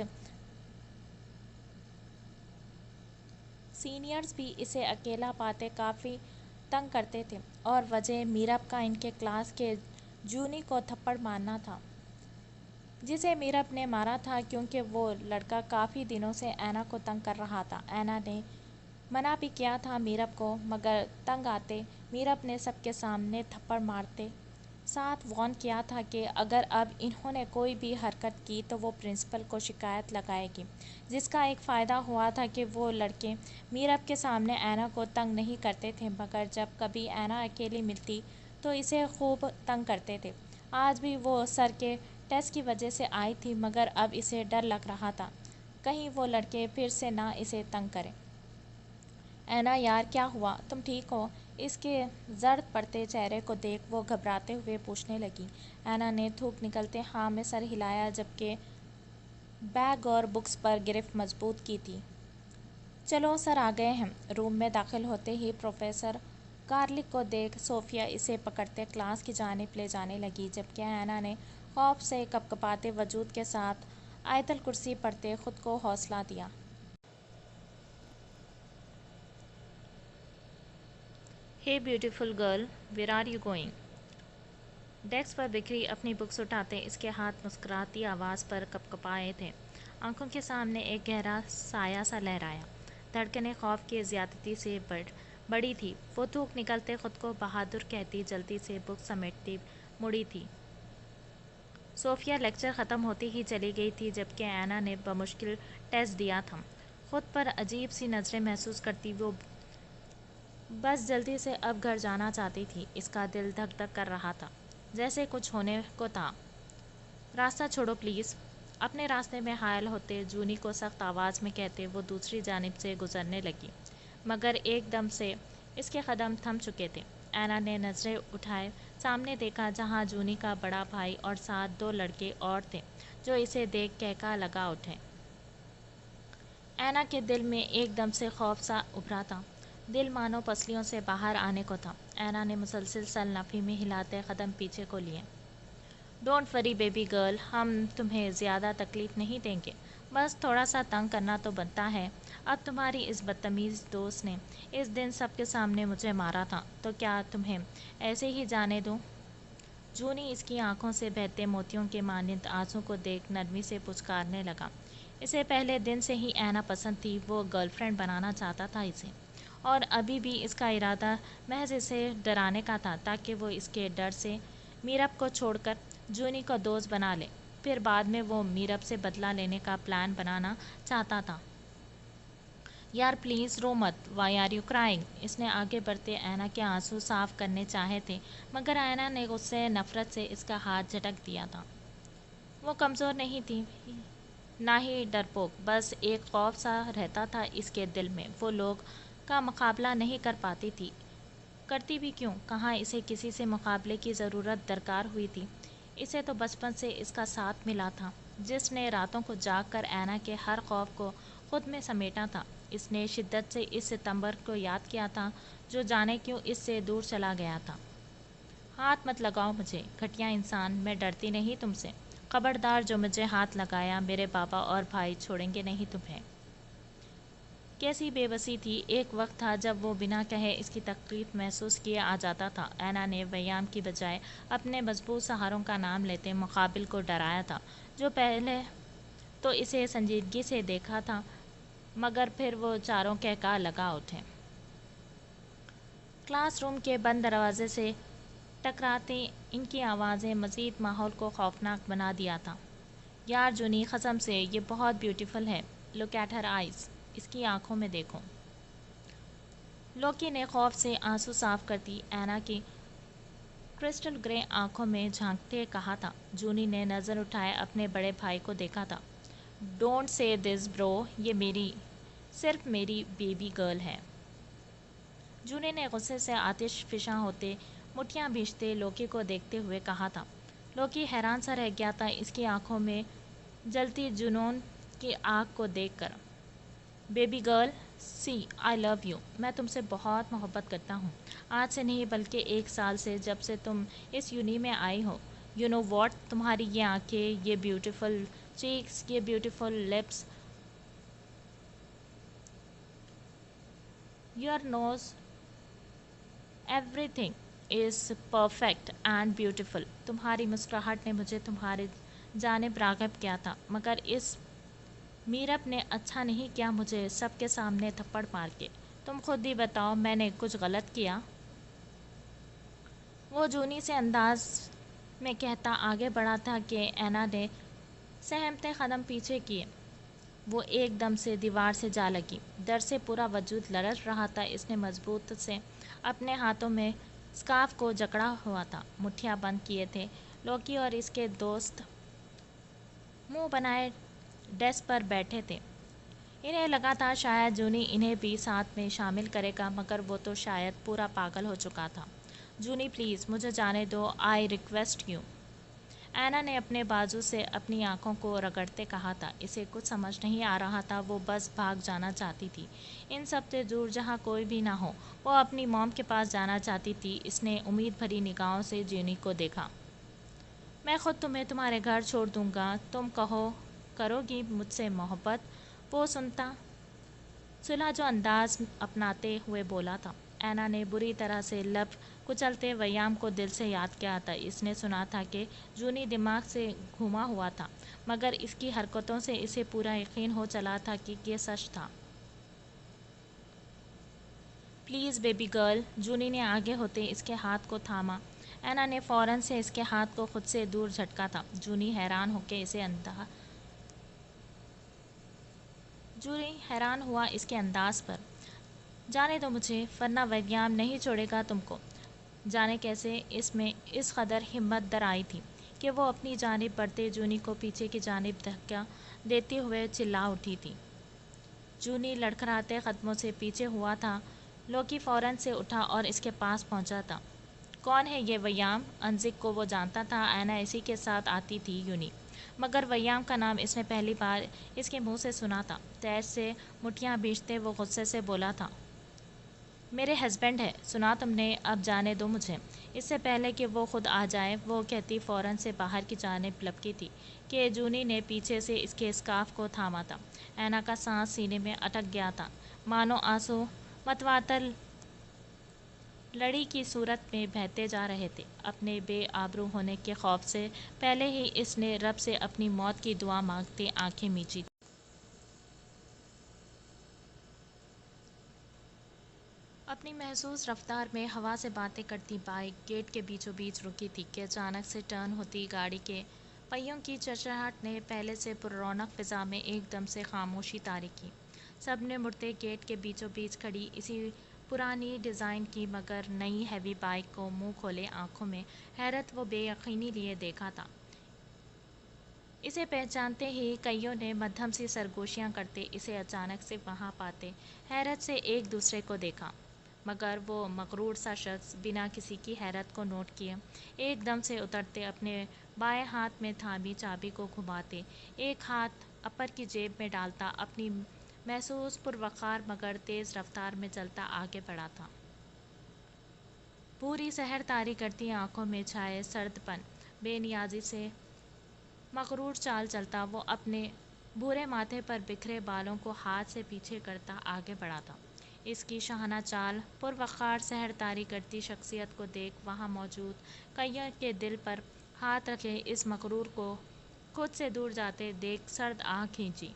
سینئرز بھی اسے اکیلا پاتے کافی تنگ کرتے تھے، اور وجہ میرب کا ان کے کلاس کے جونی کو تھپڑ مارنا تھا، جسے میرب نے مارا تھا کیونکہ وہ لڑکا کافی دنوں سے اینا کو تنگ کر رہا تھا۔ اینا نے منع بھی کیا تھا میرب کو، مگر تنگ آتے میرب نے سب کے سامنے تھپڑ مارتے ساتھ وارن کیا تھا کہ اگر اب انہوں نے کوئی بھی حرکت کی تو وہ پرنسپل کو شکایت لگائے گی، جس کا ایک فائدہ ہوا تھا کہ وہ لڑکے میرب کے سامنے اینا کو تنگ نہیں کرتے تھے، مگر جب کبھی اینا اکیلی ملتی تو اسے خوب تنگ کرتے تھے۔ آج بھی وہ سر کے ٹیسٹ کی وجہ سے آئی تھی، مگر اب اسے ڈر لگ رہا تھا کہیں وہ لڑکے پھر سے نہ اسے تنگ کریں۔ اینا یار کیا ہوا؟ تم ٹھیک ہو؟ اس کے زرد پڑتے چہرے کو دیکھ وہ گھبراتے ہوئے پوچھنے لگی۔ اینا نے تھوک نکلتے ہاں میں سر ہلایا، جبکہ بیگ اور بکس پر گرفت مضبوط کی تھی۔ چلو سر آ گئے ہیں۔ روم میں داخل ہوتے ہی پروفیسر گارلک کو دیکھ صوفیہ اسے پکڑتے کلاس کی جانب لے جانے لگی، جبکہ اینا نے خوف سے کپکپاتے وجود کے ساتھ آیت الکرسی پڑھتے خود کو حوصلہ دیا۔ ہے beautiful girl, where are you going? Desk پر بکھری اپنی بکس اٹھاتے اس کے ہاتھ مسکراتی آواز پر کپکپائے تھے۔ آنکھوں کے سامنے ایک گہرا سایہ سا لہرایا، دھڑکنیں خوف کی زیادتی سے بڑھی تھی۔ وہ تھوک نکلتے خود کو بہادر کہتی جلدی سے بکس سمیٹتی مڑی تھی۔ صوفیہ لیکچر ختم ہوتی ہی چلی گئی تھی، جبکہ اینا نے بمشکل ٹیسٹ دیا تھا۔ خود پر عجیب سی نظریں محسوس کرتی وہ بس جلدی سے اب گھر جانا چاہتی تھی۔ اس کا دل دھک دھک کر رہا تھا، جیسے کچھ ہونے کو تھا۔ راستہ چھوڑو پلیز، اپنے راستے میں حائل ہوتے جونی کو سخت آواز میں کہتے وہ دوسری جانب سے گزرنے لگی، مگر ایک دم سے اس کے قدم تھم چکے تھے۔ اینا نے نظریں اٹھائے سامنے دیکھا، جہاں جونی کا بڑا بھائی اور ساتھ دو لڑکے اور تھے جو اسے دیکھ کہکا لگا اٹھے۔ اینا کے دل میں ایک دم سے خوف سا ابھرا تھا، دل مانو پسلیوں سے باہر آنے کو تھا۔ اینا نے مسلسل سر نفی میں ہلاتے قدم پیچھے کو لیے۔ ڈونٹ وری بیبی گرل، ہم تمہیں زیادہ تکلیف نہیں دیں گے، بس تھوڑا سا تنگ کرنا تو بنتا ہے۔ اب تمہاری اس بدتمیز دوست نے اس دن سب کے سامنے مجھے مارا تھا، تو کیا تمہیں ایسے ہی جانے دوں؟ جونی اس کی آنکھوں سے بہتے موتیوں کے مانند آنسوں کو دیکھ نرمی سے پچکارنے لگا۔ اسے پہلے دن سے ہی اینا پسند تھی، وہ گرل فرینڈ بنانا چاہتا تھا اسے، اور ابھی بھی اس کا ارادہ محض اسے ڈرانے کا تھا تاکہ وہ اس کے ڈر سے میرب کو چھوڑ کر جونی کو دوست بنا لے، پھر بعد میں وہ میرب سے بدلہ لینے کا پلان بنانا چاہتا تھا۔ یار پلیز رو مت، وائی آر یو کرائنگ؟ اس نے آگے بڑھتے اینا کے آنسو صاف کرنے چاہے تھے، مگر اینا نے غصے نفرت سے اس کا ہاتھ جھٹک دیا تھا۔ وہ کمزور نہیں تھی، نہ ہی ڈرپوک، بس ایک خوف سا رہتا تھا اس کے دل میں۔ وہ لوگ کا مقابلہ نہیں کر پاتی تھی، کرتی بھی کیوں؟ کہاں اسے کسی سے مقابلے کی ضرورت درکار ہوئی تھی؟ اسے تو بچپن سے اس کا ساتھ ملا تھا، جس نے راتوں کو جاگ کر اینا کے ہر خوف کو خود میں سمیٹا تھا۔ اس نے شدت سے اس ستمبر کو یاد کیا تھا جو جانے کیوں اس سے دور چلا گیا تھا۔ ہاتھ مت لگاؤ مجھے، گھٹیا انسان، میں ڈرتی نہیں تم سے۔ خبردار، جو مجھے ہاتھ لگایا، میرے بابا اور بھائی چھوڑیں گے نہیں تمہیں۔ کیسی بے بسی تھی، ایک وقت تھا جب وہ بنا کہے اس کی تکلیف محسوس کیے آ جاتا تھا۔ اینا نے ویام کی بجائے اپنے مضبوط سہاروں کا نام لیتے مقابل کو ڈرایا تھا، جو پہلے تو اسے سنجیدگی سے دیکھا تھا مگر پھر وہ چاروں کہکا لگا اٹھے۔ کلاس روم کے بند دروازے سے ٹکراتے ان کی آوازیں مزید ماحول کو خوفناک بنا دیا تھا۔ یار جونی، قسم سے یہ بہت بیوٹیفل ہے، لک ایٹ ہر آئیز، اس کی آنکھوں میں دیکھو۔ لوکی نے خوف سے آنسو صاف کر دی اینا کی کرسٹل گرے آنکھوں میں جھانکتے کہا تھا۔ جونی نے نظر اٹھائے اپنے بڑے بھائی کو دیکھا تھا۔ ڈونٹ سے دس برو، یہ صرف میری بیبی گرل ہے۔ جونی نے غصے سے آتش فشاں ہوتے مٹھیاں بھیجتے لوکی کو دیکھتے ہوئے کہا تھا۔ لوکی حیران سا رہ گیا تھا اس کی آنکھوں میں جلتی جنون کی آگ کو دیکھ کر۔ Baby girl, see I love you, میں تم سے بہت محبت کرتا ہوں، آج سے نہیں بلکہ 1 سال سے، جب سے تم اس یونی میں آئی ہو۔ یو نو واٹ، تمہاری یہ آنکھیں، یہ بیوٹیفل چیکس، یہ beautiful lips, your nose, everything is perfect and beautiful. تمہاری مسکراہٹ نے مجھے تمہاری جانب راغب کیا تھا، مگر اس میرب نے اچھا نہیں کیا مجھے سب کے سامنے تھپڑ مار کے۔ تم خود ہی بتاؤ، میں نے کچھ غلط کیا؟ وہ جونی سے انداز میں کہتا آگے بڑھا تھا کہ اینا نے سہمتے قدم پیچھے کیے۔ وہ ایک دم سے دیوار سے جا لگی، ڈر سے پورا وجود لرز رہا تھا۔ اس نے مضبوط سے اپنے ہاتھوں میں اسکارف کو جکڑا ہوا تھا، مٹھیاں بند کیے تھے۔ لوکی اور اس کے دوست منہ بنائے ڈیسک پر بیٹھے تھے۔ انہیں لگا تھا شاید جونی انہیں بھی ساتھ میں شامل کرے گا، مگر وہ تو شاید پورا پاگل ہو چکا تھا۔ جونی پلیز مجھے جانے دو، آئی ریکویسٹ یو۔ اینا نے اپنے بازو سے اپنی آنکھوں کو رگڑتے کہا تھا۔ اسے کچھ سمجھ نہیں آ رہا تھا، وہ بس بھاگ جانا چاہتی تھی، ان سب سے دور جہاں کوئی بھی نہ ہو۔ وہ اپنی موم کے پاس جانا چاہتی تھی۔ اس نے امید بھری نگاہوں سے جونی کو دیکھا۔ میں خود تمہیں تمہارے گھر چھوڑ دوں گا، تم کرو گی مجھ سے محبت؟ وہ سلجھا انداز اپناتے ہوئے بولا تھا۔ اینا نے بری طرح سے لب کچلتے ویام کو دل سے یاد کیا تھا۔ اس نے سنا تھا کہ جونی دماغ سے گھما ہوا تھا، مگر اس کی حرکتوں سے اسے پورا یقین ہو چلا تھا کہ یہ سچ تھا۔ پلیز بیبی گرل، جونی نے آگے ہوتے اس کے ہاتھ کو تھاما۔ اینا نے فوراً سے اس کے ہاتھ کو خود سے دور جھٹکا تھا۔ جونی حیران ہوا اس کے انداز پر۔ جانے دو مجھے، ورنہ ویام نہیں چھوڑے گا تم کو۔ جانے کیسے اس میں اس قدر ہمت در آئی تھی کہ وہ اپنی جانب بڑھتے جونی کو پیچھے کی جانب دھکا دیتے ہوئے چلا اٹھی تھی۔ جونی لڑکھڑاتے قدموں سے پیچھے ہوا تھا۔ لوکی فوراً سے اٹھا اور اس کے پاس پہنچا تھا۔ کون ہے یہ ویام؟ انزک کو وہ جانتا تھا، اینا اسی کے ساتھ آتی تھی یونی، مگر ویام کا نام اس نے پہلی بار اس کے منہ سے سنا تھا۔ تیز سے مٹھیاں بھیجتے وہ غصے سے بولا تھا۔ میرے ہسبینڈ ہے، سنا تم نے، اب جانے دو مجھے۔ اس سے پہلے کہ وہ خود آ جائے، وہ کہتی فوراً سے باہر کی جانب لپکی تھی کہ جونی نے پیچھے سے اس کے اسکارف کو تھاما تھا۔ اینا کا سانس سینے میں اٹک گیا تھا، مانو آنسو متواتر لڑی کی صورت میں بہتے جا رہے تھے۔ اپنے بے آبرو ہونے کے خوف سے پہلے ہی اس نے رب سے اپنی موت کی دعا مانگتے آنکھیں میچی تھیں۔ اپنی محسوس رفتار میں ہوا سے باتیں کرتی بائک گیٹ کے بیچوں بیچ رکی تھی کہ اچانک سے ٹرن ہوتی گاڑی کے پہیوں کی چرچراہٹ نے پہلے سے پر رونق فضا میں ایک دم سے خاموشی طاری کی۔ سب نے مڑتے گیٹ کے بیچوں بیچ کھڑی اسی پرانی ڈیزائن کی مگر نئی ہیوی بائک کو منہ کھولے آنکھوں میں حیرت و بے یقینی لیے دیکھا تھا۔ اسے پہچانتے ہی کئیوں نے مدھم سی سرگوشیاں کرتے اسے اچانک سے وہاں پاتے حیرت سے ایک دوسرے کو دیکھا، مگر وہ مغرور سا شخص بنا کسی کی حیرت کو نوٹ کیے ایک دم سے اترتے اپنے بائیں ہاتھ میں تھامی چابی کو گھماتے ایک ہاتھ اپر کی جیب میں ڈالتا اپنی محسوس پروقار مگر تیز رفتار میں چلتا آگے بڑھا تھا۔ پوری سحر طاری کرتی آنکھوں میں چھائے سرد پن، بے نیازی سے مغرور چال چلتا وہ اپنے بھورے ماتھے پر بکھرے بالوں کو ہاتھ سے پیچھے کرتا آگے بڑھا تھا۔ اس کی شاہانہ چال، پروقار سحر طاری کرتی شخصیت کو دیکھ وہاں موجود کئیوں کے دل پر ہاتھ رکھے اس مغرور کو خود سے دور جاتے دیکھ سرد آہ کھینچی،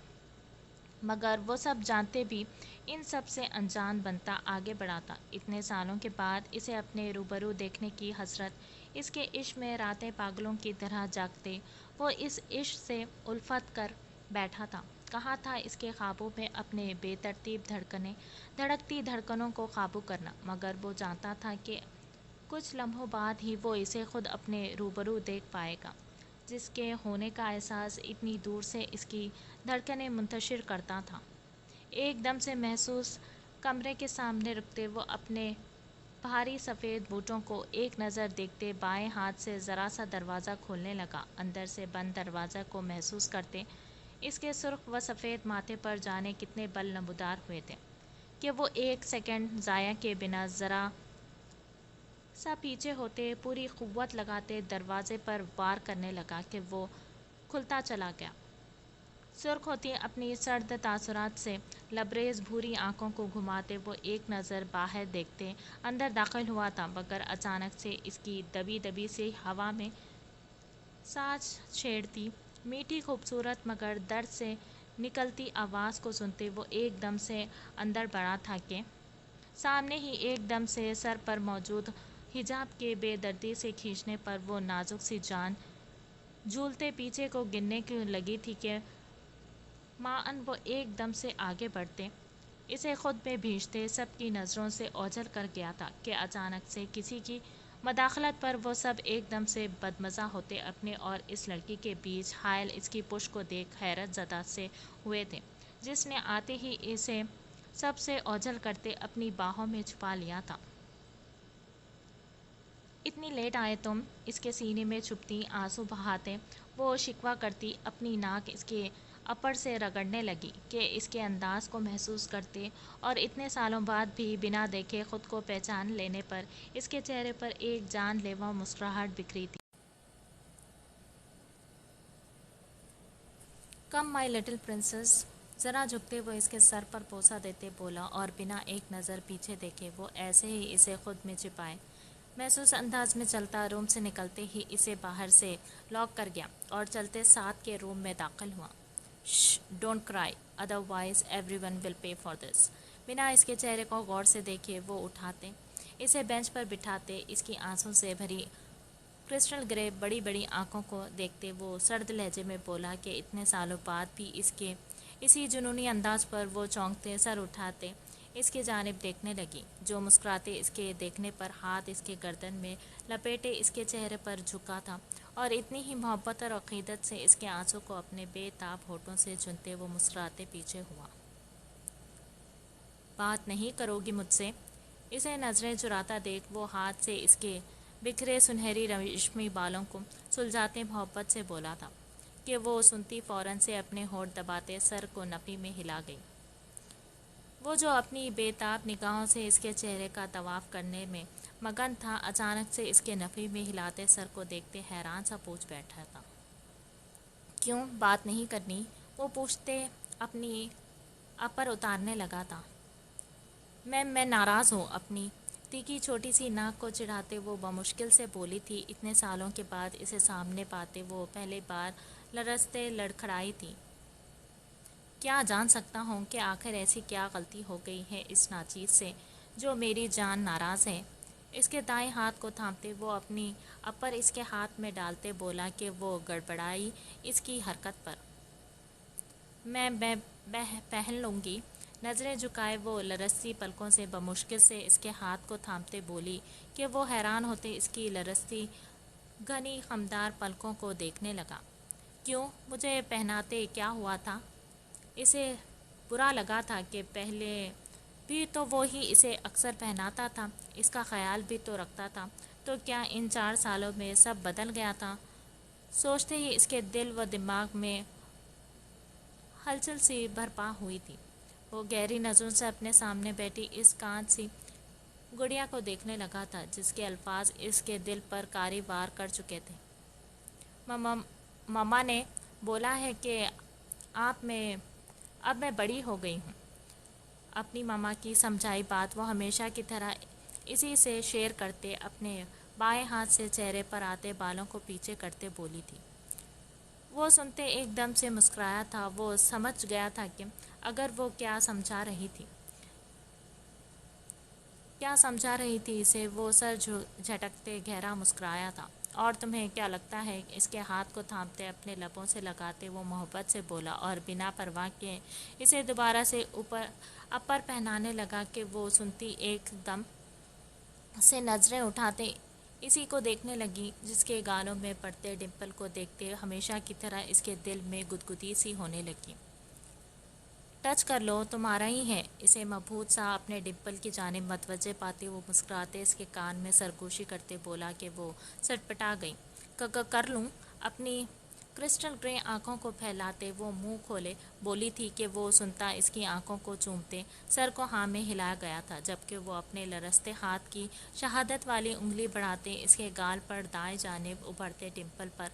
مگر وہ سب جانتے بھی ان سب سے انجان بنتا آگے بڑھا تھا۔ اتنے سالوں کے بعد اسے اپنے روبرو دیکھنے کی حسرت، اس کے عشق میں راتیں پاگلوں کی طرح جاگتے وہ اس عشق سے الفت کر بیٹھا تھا۔ کہاں تھا اس کے خوابوں میں اپنے بے ترتیب دھڑکتی دھڑکنوں کو قابو کرنا، مگر وہ جانتا تھا کہ کچھ لمحوں بعد ہی وہ اسے خود اپنے روبرو دیکھ پائے گا، جس کے ہونے کا احساس اتنی دور سے اس کی دھڑکنیں منتشر کرتا تھا۔ ایک دم سے محسوس کمرے کے سامنے رکتے وہ اپنے بھاری سفید بوٹوں کو ایک نظر دیکھتے بائیں ہاتھ سے ذرا سا دروازہ کھولنے لگا۔ اندر سے بند دروازہ کو محسوس کرتے اس کے سرخ و سفید ماتھے پر جانے کتنے بل نمودار ہوئے تھے کہ وہ ایک سیکنڈ ضائع کیے بنا ذرا سا پیچھے ہوتے پوری قوت لگاتے دروازے پر وار کرنے لگا کہ وہ کھلتا چلا گیا۔ سرخ ہوتی اپنی سرد تاثرات سے لبریز بھوری آنکھوں کو گھماتے وہ ایک نظر باہر دیکھتے اندر داخل ہوا تھا، مگر اچانک سے اس کی دبی دبی سی ہوا میں سانس چھیڑتی میٹھی خوبصورت مگر درد سے نکلتی آواز کو سنتے وہ ایک دم سے اندر بڑھا تھا کہ سامنے ہی ایک دم سے سر پر موجود حجاب کے بے دردی سے کھینچنے پر وہ نازک سی جان جھولتے پیچھے کو گرنے کی لگی تھی کہ معاً وہ ایک دم سے آگے بڑھتے اسے خود میں بھیجتے سب کی نظروں سے اوجھل کر گیا تھا کہ اچانک سے کسی کی مداخلت پر وہ سب ایک دم سے بدمزہ ہوتے اپنے اور اس لڑکی کے بیچ حائل اس کی پشت کو دیکھ حیرت زدہ سے ہوئے تھے، جس نے آتے ہی اسے سب سے اوجھل کرتے اپنی باہوں میں چھپا لیا تھا۔ اتنی لیٹ آئے تم، اس کے سینے میں چھپتی آنسو بہاتے وہ شکوہ کرتی اپنی ناک اس کے اپر سے رگڑنے لگی کہ اس کے انداز کو محسوس کرتے اور اتنے سالوں بعد بھی بنا دیکھے خود کو پہچان لینے پر اس کے چہرے پر ایک جان لیوا مسکراہٹ بکھری تھی۔ کم مائی لٹل پرنسس، ذرا جھکتے وہ اس کے سر پر بوسہ دیتے بولا اور بنا ایک نظر پیچھے دیکھے وہ ایسے ہی اسے خود میں چھپائے محسوس انداز میں چلتا روم سے نکلتے ہی اسے باہر سے لاک کر گیا اور چلتے ساتھ کے روم میں داخل ہوا۔ شش، ڈونٹ کرائی، otherwise every one will pay for this. بنا اس کے چہرے کو غور سے دیکھے وہ اٹھاتے اسے بینچ پر بٹھاتے اس کی آنسوں سے بھری کرسٹل گرے بڑی بڑی آنکھوں کو دیکھتے وہ سرد لہجے میں بولا کہ اتنے سالوں بعد بھی اس کے اسی جنونی انداز پر وہ چونکتے سر اٹھاتے اس کی جانب دیکھنے لگی، جو مسکراتے اس کے دیکھنے پر ہاتھ اس کے گردن میں لپیٹے اس کے چہرے پر جھکا تھا اور اتنی ہی محبت اور عقیدت سے اس کے آنسوں کو اپنے بے تاب ہونٹوں سے چنتے وہ مسکراتے پیچھے ہوا۔ بات نہیں کرو گی مجھ سے؟ اسے نظریں چراتا دیکھ وہ ہاتھ سے اس کے بکھرے سنہری ریشمی بالوں کو سلجھاتے محبت سے بولا تھا کہ وہ سنتی فوراً سے اپنے ہونٹ دباتے سر کو نفی میں ہلا گئی۔ وہ جو اپنی بے تاب نگاہوں سے اس کے چہرے کا طواف کرنے میں مگن تھا، اچانک سے اس کے نفی میں ہلاتے سر کو دیکھتے حیران سا پوچھ بیٹھا تھا۔ کیوں بات نہیں کرنی؟ وہ پوچھتے اپنی اپر اتارنے لگا تھا۔ میں ناراض ہوں۔ اپنی تیکھی چھوٹی سی ناک کو چڑھاتے وہ بمشکل سے بولی تھی۔ اتنے سالوں کے بعد اسے سامنے پاتے وہ پہلی بار لرزتے لڑکھڑائی تھی۔ کیا جان سکتا ہوں کہ آخر ایسی کیا غلطی ہو گئی ہے اس ناچیز سے جو میری جان ناراض ہے؟ اس کے دائیں ہاتھ کو تھامتے وہ اپنی اپر اس کے ہاتھ میں ڈالتے بولا کہ وہ گڑبڑائی اس کی حرکت پر۔ میں پہن لوں گی۔ نظریں جھکائے وہ لرزتی پلکوں سے بمشکل سے اس کے ہاتھ کو تھامتے بولی کہ وہ حیران ہوتے اس کی لرزتی گھنی خمدار پلکوں کو دیکھنے لگا۔ کیوں مجھے پہناتے؟ کیا ہوا تھا؟ اسے برا لگا تھا کہ پہلے بھی تو وہی اسے اکثر پہناتا تھا، اس کا خیال بھی تو رکھتا تھا، تو کیا ان 4 سالوں میں سب بدل گیا تھا؟ سوچتے ہی اس کے دل و دماغ میں ہلچل سی برپا ہوئی تھی۔ وہ گہری نظروں سے اپنے سامنے بیٹھی اس کانچ سی گڑیا کو دیکھنے لگا تھا جس کے الفاظ اس کے دل پر کاری وار کر چکے تھے۔ مما نے بولا ہے کہ اب میں بڑی ہو گئی ہوں۔ اپنی مما کی سمجھائی بات وہ ہمیشہ کی طرح اسی سے شیئر کرتے اپنے بائیں ہاتھ سے چہرے پر آتے بالوں کو پیچھے کرتے بولی تھی۔ وہ سنتے ایک دم سے مسکرایا تھا۔ وہ سمجھ گیا تھا کہ اگر وہ کیا سمجھا رہی تھی اسے، وہ سر جھٹکتے گہرا مسکرایا تھا۔ اور تمہیں کیا لگتا ہے؟ اس کے ہاتھ کو تھامتے اپنے لبوں سے لگاتے وہ محبت سے بولا اور بنا پرواہ کیے اسے دوبارہ سے اپر پہنانے لگا کہ وہ سنتی ایک دم سے نظریں اٹھاتے اسی کو دیکھنے لگی جس کے گالوں میں پڑتے ڈمپل کو دیکھتے ہمیشہ کی طرح اس کے دل میں گدگدی سی ہونے لگی۔ ٹچ کر لو، تمہارا ہی ہے۔ اسے مبہوت سا اپنے ڈمپل کی جانب متوجہ پاتے وہ مسکراتے اس کے کان میں سرگوشی کرتے بولا کہ وہ سٹپٹا گئی۔ کر لوں؟ اپنی کرسٹل گرے آنکھوں کو پھیلاتے وہ منہ کھولے بولی تھی کہ وہ سنتا اس کی آنکھوں کو چومتے سر کو ہاں میں ہلایا گیا تھا، جبکہ وہ اپنے لرزتے ہاتھ کی شہادت والی انگلی بڑھاتے اس کے گال پر دائیں جانب ابھرتے ڈمپل پر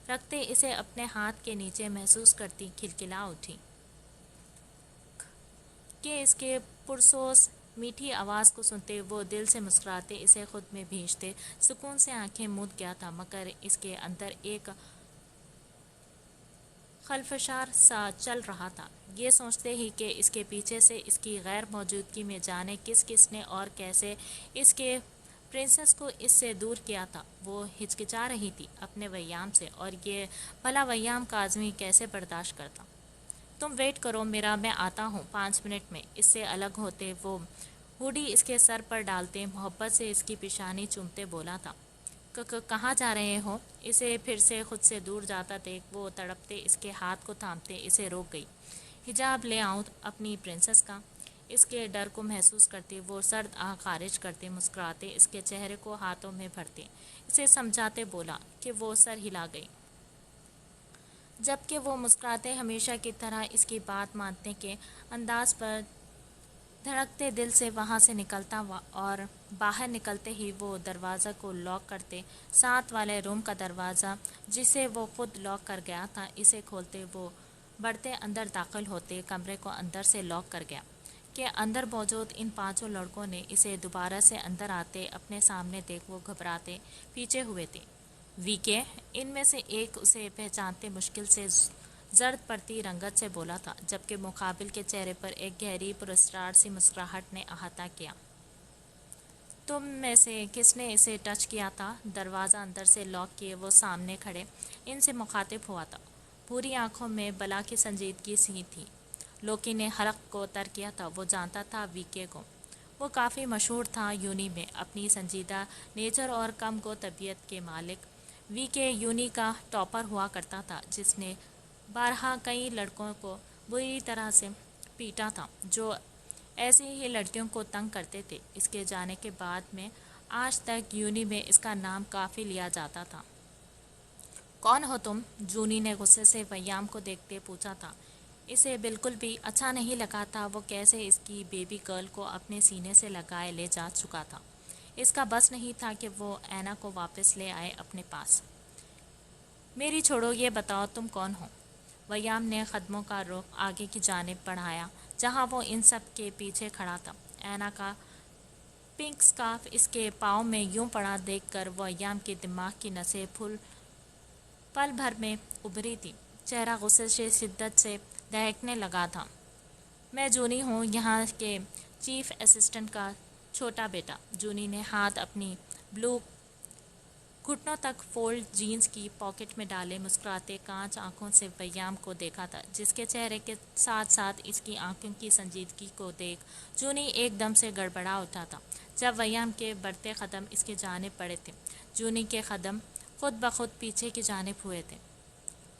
رکھتے اسے اپنے ہاتھ کے نیچے محسوس کرتی کھلکھلا اٹھی کہ اس کے پرسوس میٹھی آواز کو سنتے وہ دل سے مسکراتے اسے خود میں بھیجتے سکون سے آنکھیں موند گیا تھا، مگر اس کے اندر ایک خلفشار سا چل رہا تھا، یہ سوچتے ہی کہ اس کے پیچھے سے اس کی غیر موجودگی میں جانے کس نے اور کیسے اس کے پرنسس کو اس سے دور کیا تھا۔ وہ ہچکچا رہی تھی اپنے ویام سے، اور یہ بھلا ویام کاظمی کیسے برداشت کرتا۔ تم ویٹ کرو میرا، میں آتا ہوں 5 منٹ میں۔ اس سے الگ ہوتے وہ ہوڈی اس کے سر پر ڈالتے محبت سے اس کی پیشانی چومتے بولا تھا۔ کہاں جا رہے ہو؟ اسے پھر سے خود سے دور جاتا دیکھ وہ تڑپتے اس کے ہاتھ کو تھامتے اسے روک گئی۔ حجاب لے آؤں اپنی پرنسس کا؟ اس کے ڈر کو محسوس کرتے وہ سرد آنکھ خارج کرتے مسکراتے اس کے چہرے کو ہاتھوں میں بھرتے اسے سمجھاتے بولا کہ وہ سر ہلا گئی، جبکہ وہ مسکراتے ہمیشہ کی طرح اس کی بات ماننے کے انداز پر دھڑکتے دل سے وہاں سے نکلتا اور باہر نکلتے ہی وہ دروازہ کو لاک کرتے ساتھ والے روم کا دروازہ جسے وہ خود لاک کر گیا تھا اسے کھولتے وہ بڑھتے اندر داخل ہوتے کمرے کو اندر سے لاک کر گیا کہ اندر موجود ان 5 لڑکوں نے اسے دوبارہ سے اندر آتے اپنے سامنے دیکھ وہ گھبراتے پیچھے ہوئے تھے۔ وی کے؟ ان میں سے ایک اسے پہچانتے مشکل سے زرد پڑتی رنگت سے بولا تھا، جبکہ مقابل کے چہرے پر ایک گہری پراسرار سی مسکراہٹ نے احاطہ کیا۔ تم میں سے کس نے اسے ٹچ کیا تھا؟ دروازہ اندر سے لاک کیے وہ سامنے کھڑے ان سے مخاطب ہوا تھا۔ بھوری آنکھوں میں بلا کی سنجیدگی سی تھی۔ لوکی نے حلق کو تر کیا تھا، وہ جانتا تھا وی کے کو۔ وہ کافی مشہور تھا یونی میں اپنی سنجیدہ نیچر اور کم گو طبیعت کے مالک۔ وی کے یونی کا ٹاپر ہوا کرتا تھا جس نے بارہا کئی لڑکوں کو بری طرح سے پیٹا تھا جو ایسی ہی لڑکیوں کو تنگ کرتے تھے۔ اس کے جانے کے بعد میں آج تک یونی میں اس کا نام کافی لیا جاتا تھا۔ کون ہو تم؟ جونی نے غصے سے ویام کو دیکھتے پوچھا تھا۔ اسے بالکل بھی اچھا نہیں لگا تھا وہ کیسے اس کی بیبی گرل کو اپنے سینے سے لگائے لے جا چکا تھا۔ اس کا بس نہیں تھا کہ وہ اینا کو واپس لے آئے اپنے پاس۔ میری چھوڑو، یہ بتاؤ تم کون ہو؟ ویام نے قدموں کا رخ آگے کی جانب بڑھایا جہاں وہ ان سب کے پیچھے کھڑا تھا۔ اینا کا پنک سکارف اس کے پاؤں میں یوں پڑا دیکھ کر ویام کے دماغ کی نسیں پل بھر میں ابھری تھی، چہرہ غصے سے شدت سے دہکنے لگا تھا۔ میں جونی ہوں، یہاں کے چیف اسسٹنٹ کا چھوٹا بیٹا۔ جونی نے ہاتھ اپنی بلو گھٹنوں تک فولڈ جینز کی پاکٹ میں ڈالے مسکراتے کانچ آنکھوں سے ویام کو دیکھا تھا جس کے چہرے کے ساتھ ساتھ اس کی آنکھوں کی سنجیدگی کو دیکھ جونی ایک دم سے گڑبڑا اٹھا تھا۔ جب ویام کے بڑھتے قدم اس کی جانب پڑے تھے جونی کے قدم خود بخود پیچھے کی جانب ہوئے تھے۔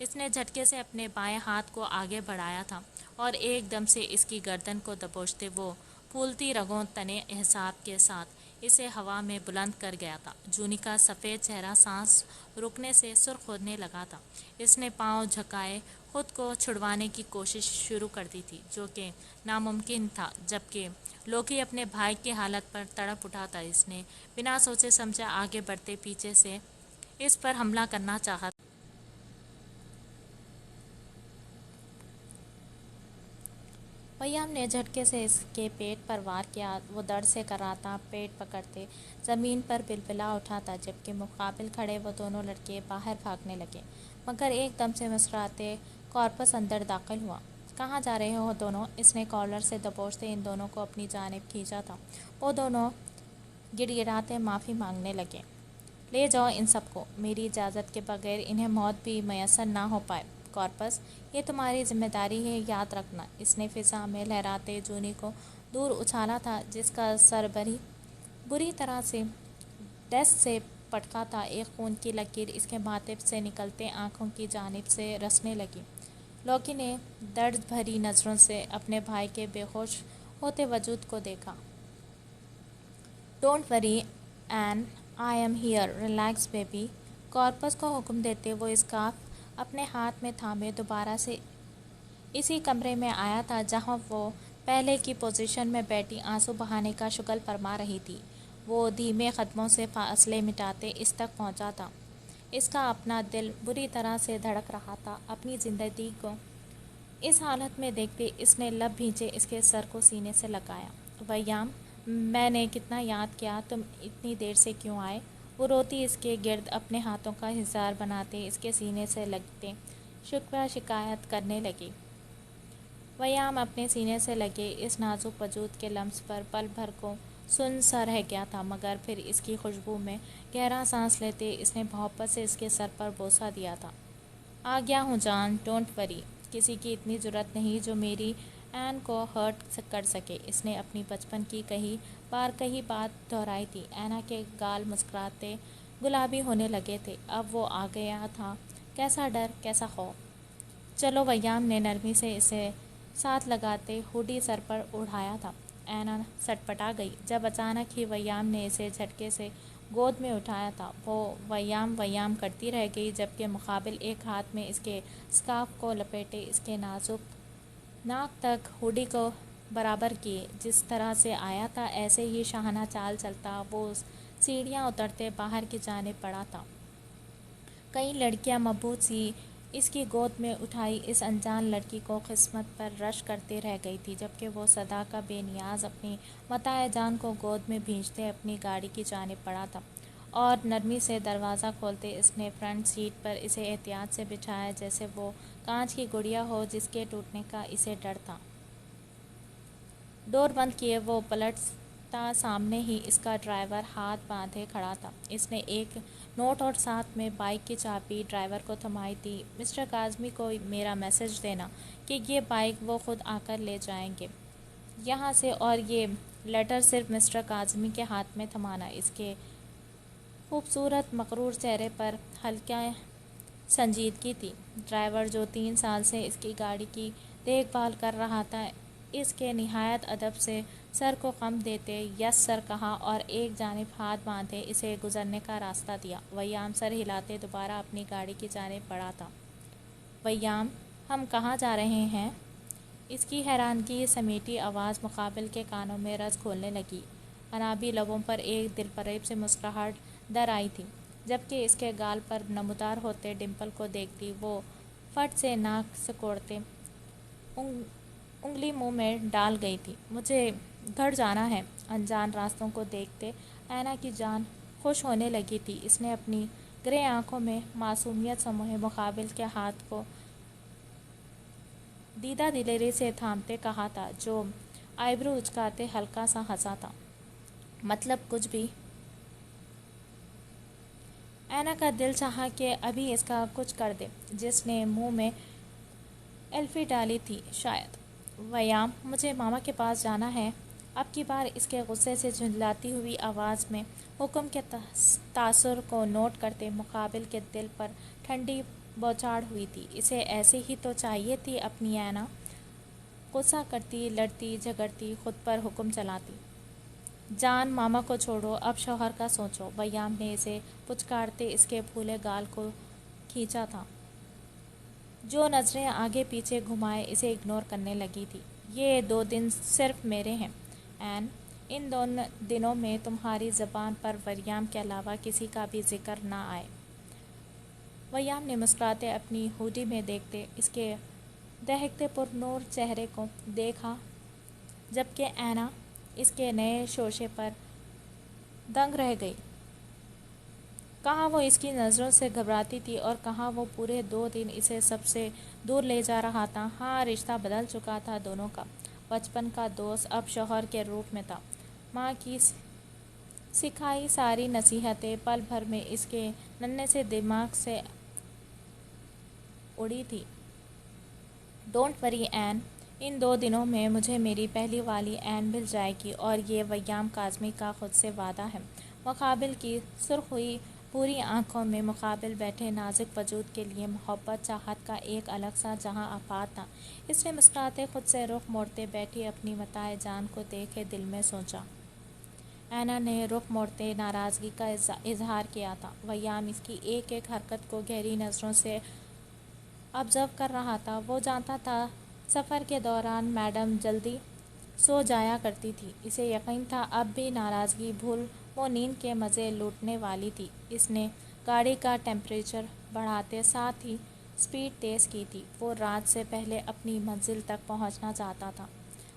اس نے جھٹکے سے اپنے بائیں ہاتھ کو آگے بڑھایا تھا اور ایک دم سے اس کی گردن کو دبوچتے وہ پھولتی رگوں تنے احساب کے ساتھ اسے ہوا میں بلند کر گیا تھا۔ جونی کا سفید چہرہ سانس رکنے سے سرخ ہونے لگا تھا۔ اس نے پاؤں جھکائے خود کو چھڑوانے کی کوشش شروع کر دی تھی، جو کہ ناممکن تھا، جبکہ لوکی اپنے بھائی کی حالت پر تڑپ اٹھا تھا۔ اس نے بنا سوچے سمجھے آگے بڑھتے پیچھے سے اس پر حملہ کرنا چاہا۔ ویام نے جھٹکے سے اس کے پیٹ پر وار کیا۔ وہ درد سے کراہتا پیٹ پکڑتے زمین پر بلبلا اٹھا تھا، جبکہ مقابل کھڑے وہ دونوں لڑکے باہر بھاگنے لگے، مگر ایک دم سے مسکراتے کارپس اندر داخل ہوا۔ کہاں جا رہے ہو دونوں؟ اس نے کالر سے دبوچتے ان دونوں کو اپنی جانب کھینچا تھا۔ وہ دونوں گڑ گڑاتے معافی مانگنے لگے۔ لے جاؤ ان سب کو، میری اجازت کے بغیر انہیں موت بھی میسر نہ ہو پائے۔ کارپس، یہ تمہاری ذمہ داری ہے، یاد رکھنا۔ اس نے فضا میں لہراتے جونی کو دور اچھالا تھا، جس کا سر بری طرح سے ڈیسک سے پٹکا تھا۔ ایک خون کی لکیر اس کے ماتھے سے نکلتے آنکھوں کی جانب سے رسنے لگی۔ لوکی نے درد بھری نظروں سے اپنے بھائی کے بے ہوش ہوتے وجود کو دیکھا۔ Don't worry Ann, I am here, relax baby. کارپس کو حکم دیتے وہ اسکارف اپنے ہاتھ میں تھامے دوبارہ سے اسی کمرے میں آیا تھا جہاں وہ پہلے کی پوزیشن میں بیٹھی آنسو بہانے کا شغل فرما رہی تھی۔ وہ دھیمے قدموں سے فاصلے مٹاتے اس تک پہنچا تھا۔ اس کا اپنا دل بری طرح سے دھڑک رہا تھا۔ اپنی زندگی کو اس حالت میں دیکھتے اس نے لب بھینچے اس کے سر کو سینے سے لگایا۔ ویام، میں نے کتنا یاد کیا، تم اتنی دیر سے کیوں آئے؟ وہ روتی اس کے گرد اپنے ہاتھوں کا حصار بناتے اس کے سینے سے لگتے شکوہ شکایت کرنے لگی۔ ویام اپنے سینے سے لگے اس نازک وجود کے لمس پر پل بھر کو سن سا رہ گیا تھا، مگر پھر اس کی خوشبو میں گہرا سانس لیتے اس نے محبت سے اس کے سر پر بوسہ دیا تھا۔ آ گیا ہوں جان، ڈونٹ وری۔ کسی کی اتنی جرأت نہیں جو میری این کو ہرٹ کر سکے۔ اس نے اپنی بچپن کی کئی بار کہی بات دہرائی تھی۔ اینا کے گال مسکراتے گلابی ہونے لگے تھے۔ اب وہ آ گیا تھا، کیسا ڈر، کیسا خوف۔ چلو، ویام نے نرمی سے اسے ساتھ لگاتے ہوڈی سر پر اڑایا تھا۔ اینا سٹپٹا گئی جب اچانک ہی ویام نے اسے جھٹکے سے گود میں اٹھایا تھا۔ وہ ویام ویام کرتی رہ گئی، جبکہ مقابل ایک ہاتھ میں اس کے اسکارف کو لپیٹے اس کے نازک ناک تک ہوڈی کو برابر کیے۔ جس طرح سے آیا تھا ایسے ہی شاہانہ چال چلتا وہ سیڑھیاں اترتے باہر کی جانب بڑھا تھا۔ کئی لڑکیاں مبہوت سی اس کی گود میں اٹھائی اس انجان لڑکی کو قسمت پر رشک کرتے رہ گئی تھی، جبکہ وہ صدا کا بے نیاز اپنی متاع جان کو گود میں بھینچتے اپنی گاڑی کی جانب بڑھا تھا، اور نرمی سے دروازہ کھولتے اس نے فرنٹ سیٹ پر اسے احتیاط سے بٹھایا، جیسے وہ کانچ کی گڑیا ہو جس کے ٹوٹنے کا اسے ڈر تھا۔ ڈور بند کیے وہ پلٹا سامنے ہی اس کا ڈرائیور ہاتھ باندھے کھڑا تھا۔ اس نے ایک نوٹ اور ساتھ میں بائیک کی چابی ڈرائیور کو تھمائی تھی۔ مسٹر کاظمی کو میرا میسج دینا کہ یہ بائیک وہ خود آ کر لے جائیں گے یہاں سے، اور یہ لیٹر صرف مسٹر کاظمی کے ہاتھ میں تھمانا۔ اس کے خوبصورت مغرور چہرے پر ہلکی سنجیدگی تھی۔ ڈرائیور جو 3 سال سے اس کی گاڑی کی دیکھ بھال کر رہا تھا اس کے نہایت ادب سے سر کو خم دیتے یس سر کہا اور ایک جانب ہاتھ باندھے اسے گزرنے کا راستہ دیا۔ ویام سر ہلاتے دوبارہ اپنی گاڑی کی جانب بڑھا تھا۔ ویام، ہم کہاں جا رہے ہیں؟ اس کی حیرانگی سمیٹی آواز مقابل کے کانوں میں رس گھولنے لگی۔ انابی لبوں پر ایک دلفریب سی مسکراہٹ در آئی تھی، جبکہ اس کے گال پر نمودار ہوتے ڈمپل کو دیکھتی وہ فٹ سے ناک سکوڑتے انگلی منہ میں ڈال گئی تھی۔ مجھے گھر جانا ہے۔ انجان راستوں کو دیکھتے اینا کی جان خوش ہونے لگی تھی۔ اس نے اپنی گرے آنکھوں میں معصومیت سموئے مقابل کے ہاتھ کو دیدہ دلری سے تھامتے کہا تھا، جو آئیبرو اچکاتے ہلکا سا ہنسا تھا۔ مطلب کچھ بھی؟ اینا کا دل چاہا کہ ابھی اس کا کچھ کر دے، جس نے منہ میں ایلفی ڈالی تھی شاید۔ ویام، مجھے ماما کے پاس جانا ہے۔ اب کی بار اس کے غصے سے جھنجھلاتی ہوئی آواز میں حکم کے تاثر کو نوٹ کرتے مقابل کے دل پر ٹھنڈی بوچھاڑ ہوئی تھی۔ اسے ایسے ہی تو چاہیے تھی اپنی اینا۔ غصہ کرتی، لڑتی، جھگڑتی، خود پر حکم چلاتی۔ جان، ماما کو چھوڑو، اب شوہر کا سوچو۔ ویام نے اسے پچکارتے اس کے پھولے گال کو کھینچا تھا۔ جو نظریں آگے پیچھے گھمائے اسے اگنور کرنے لگی تھی۔ یہ 2 دن صرف میرے ہیں این، ان دنوں میں تمہاری زبان پر وریام کے علاوہ کسی کا بھی ذکر نہ آئے۔ ویام نے مسکراتے اپنی ہوڈی میں دیکھتے اس کے دہکتے پرنور چہرے کو دیکھا، جبکہ اینا اس کے نئے شوشے پر دنگ رہ گئی۔ کہاں وہ اس کی نظروں سے گھبراتی تھی اور کہاں وہ پورے 2 دن اسے سب سے دور لے جا رہا تھا۔ ہاں، رشتہ بدل چکا تھا دونوں کا۔ بچپن کا دوست اب شوہر کے روپ میں تھا۔ ماں کی سکھائی ساری نصیحتیں پل بھر میں اس کے ننھے سے دماغ سے اڑی تھی۔ ڈونٹ وری این، ان 2 دنوں میں مجھے میری پہلی والی این مل جائے گی، اور یہ ویام کاظمی کا خود سے وعدہ ہے۔ مقابل کی سرخ ہوئی پوری آنکھوں میں مقابل بیٹھے نازک وجود کے لیے محبت چاہت کا ایک الگ سا جہاں آباد تھا۔ اس نے مسکراتے خود سے رخ موڑتے بیٹھی اپنی متاع جان کو دیکھے دل میں سوچا۔ اینا نے رخ موڑتے ناراضگی کا اظہار کیا تھا۔ ویام اس کی ایک ایک حرکت کو گہری نظروں سے آبزرو کر رہا تھا۔ وہ جانتا تھا سفر کے دوران میڈم جلدی سو جایا کرتی تھی۔ اسے یقین تھا اب بھی ناراضگی بھول وہ نیند کے مزے لوٹنے والی تھی۔ اس نے گاڑی کا ٹیمپریچر بڑھاتے ساتھ ہی سپیڈ تیز کی تھی۔ وہ رات سے پہلے اپنی منزل تک پہنچنا چاہتا تھا۔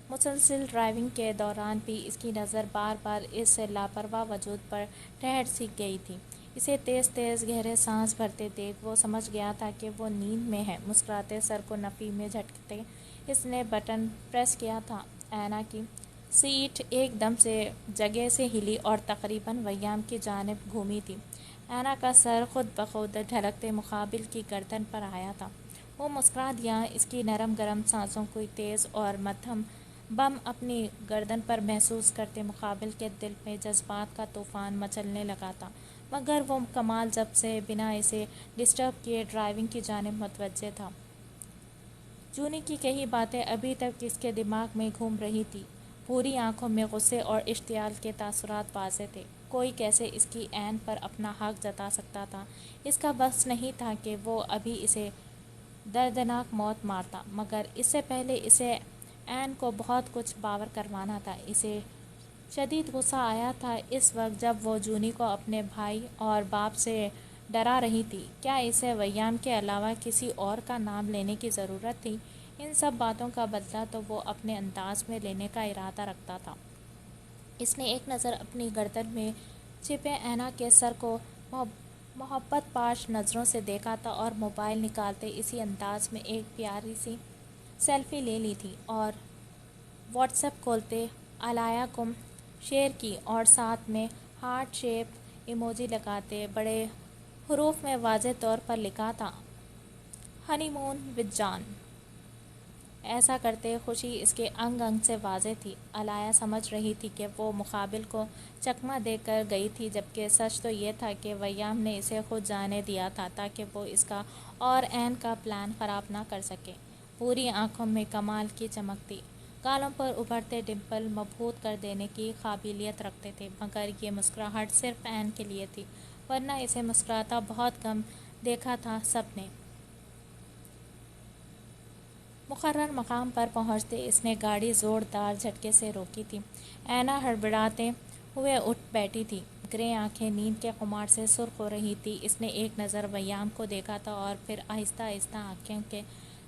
مسلسل ڈرائیونگ کے دوران بھی اس کی نظر بار بار اس لاپرواہ وجود پر ٹھہر سی گئی تھی۔ اسے تیز تیز گہرے سانس بھرتے دیکھ وہ سمجھ گیا تھا کہ وہ نیند میں ہے۔ مسکراتے سر کو نفی میں جھٹکتے اس نے بٹن پریس کیا تھا۔ اینا کی سیٹ ایک دم سے جگہ سے ہلی اور تقریباً ویام کی جانب گھومی تھی۔ اینا کا سر خود بخود ڈھلکتے مقابل کی گردن پر آیا تھا۔ وہ مسکرا دیا۔ اس کی نرم گرم سانسوں کو تیز اور مدھم بم اپنی گردن پر محسوس کرتے مقابل کے دل میں جذبات کا طوفان مچلنے لگا تھا، مگر وہ کمال جب سے بنا اسے ڈسٹرب کیے ڈرائیونگ کی جانب متوجہ تھا۔ جونی کی کہی باتیں ابھی تک اس کے دماغ میں گھوم رہی تھی۔ پوری آنکھوں میں غصے اور اشتعال کے تاثرات واضح تھے۔ کوئی کیسے اس کی این پر اپنا حق جتا سکتا تھا؟ اس کا بس نہیں تھا کہ وہ ابھی اسے دردناک موت مارتا، مگر اس سے پہلے اسے این کو بہت کچھ باور کروانا تھا۔ اسے شدید غصہ آیا تھا اس وقت جب وہ جونی کو اپنے بھائی اور باپ سے ڈرا رہی تھی۔ کیا اسے ویام کے علاوہ کسی اور کا نام لینے کی ضرورت تھی؟ ان سب باتوں کا بدلہ تو وہ اپنے انداز میں لینے کا ارادہ رکھتا تھا۔ اس نے ایک نظر اپنی گردن میں چھپے اینا کے سر کو محبت پاش نظروں سے دیکھا تھا اور موبائل نکالتے اسی انداز میں ایک پیاری سی سیلفی لے لی تھی اور واٹس ایپ کھولتے علیہ کم شیئر کی اور ساتھ میں ہارٹ شیپ ایموجی لگاتے بڑے حروف میں واضح طور پر لکھا تھا، ہنی مون ود جان۔ ایسا کرتے خوشی اس کے انگ انگ سے واضح تھی۔ علیہ سمجھ رہی تھی کہ وہ مقابل کو چکمہ دے کر گئی تھی، جبکہ سچ تو یہ تھا کہ ویام نے اسے خود جانے دیا تھا تاکہ وہ اس کا اور این کا پلان خراب نہ کر سکے۔ پوری آنکھوں میں کمال کی چمک تھی، گالوں پر ابھرتے ڈمپل مبہوت کر دینے کی قابلیت رکھتے تھے، مگر یہ مسکراہٹ صرف این کے لیے تھی، ورنہ اسے مسکراتا بہت کم دیکھا تھا سب نے۔ مقرر مقام پر پہنچتے اس نے گاڑی زوردار جھٹکے سے روکی تھی۔ اینا ہڑبڑاتے ہوئے اٹھ بیٹھی تھی، گرے آنکھیں نیند کے خمار سے سرخ ہو رہی تھی۔ اس نے ایک نظر ویام کو دیکھا تھا اور پھر آہستہ آہستہ آنکھوں کے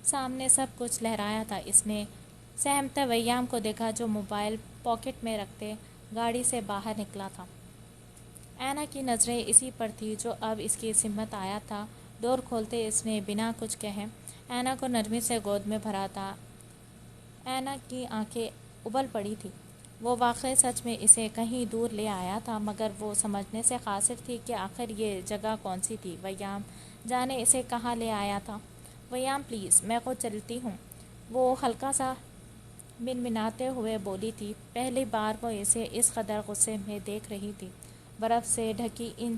سامنے سب کچھ لہرایا تھا۔ اس نے سہمتے ویام کو دیکھا جو موبائل پاکٹ میں رکھتے گاڑی سے باہر نکلا تھا۔ اینا کی نظریں اسی پر تھی جو اب اس کی سمت آیا تھا۔ ڈور کھولتے اس نے بنا کچھ کہے اینا کو نرمی سے گود میں بھرا تھا۔ اینا کی آنکھیں ابل پڑی تھیں۔ وہ واقعی سچ میں اسے کہیں دور لے آیا تھا، مگر وہ سمجھنے سے قاصر تھی کہ آخر یہ جگہ کون سی تھی۔ ویام جانے اسے کہاں لے آیا تھا۔ ویام پلیز، میں خود چلتی ہوں، وہ ہلکا سا منمناتے ہوئے بولی تھی۔ پہلی بار وہ اسے اس قدر غصے میں دیکھ رہی تھی۔ برف سے ڈھکی ان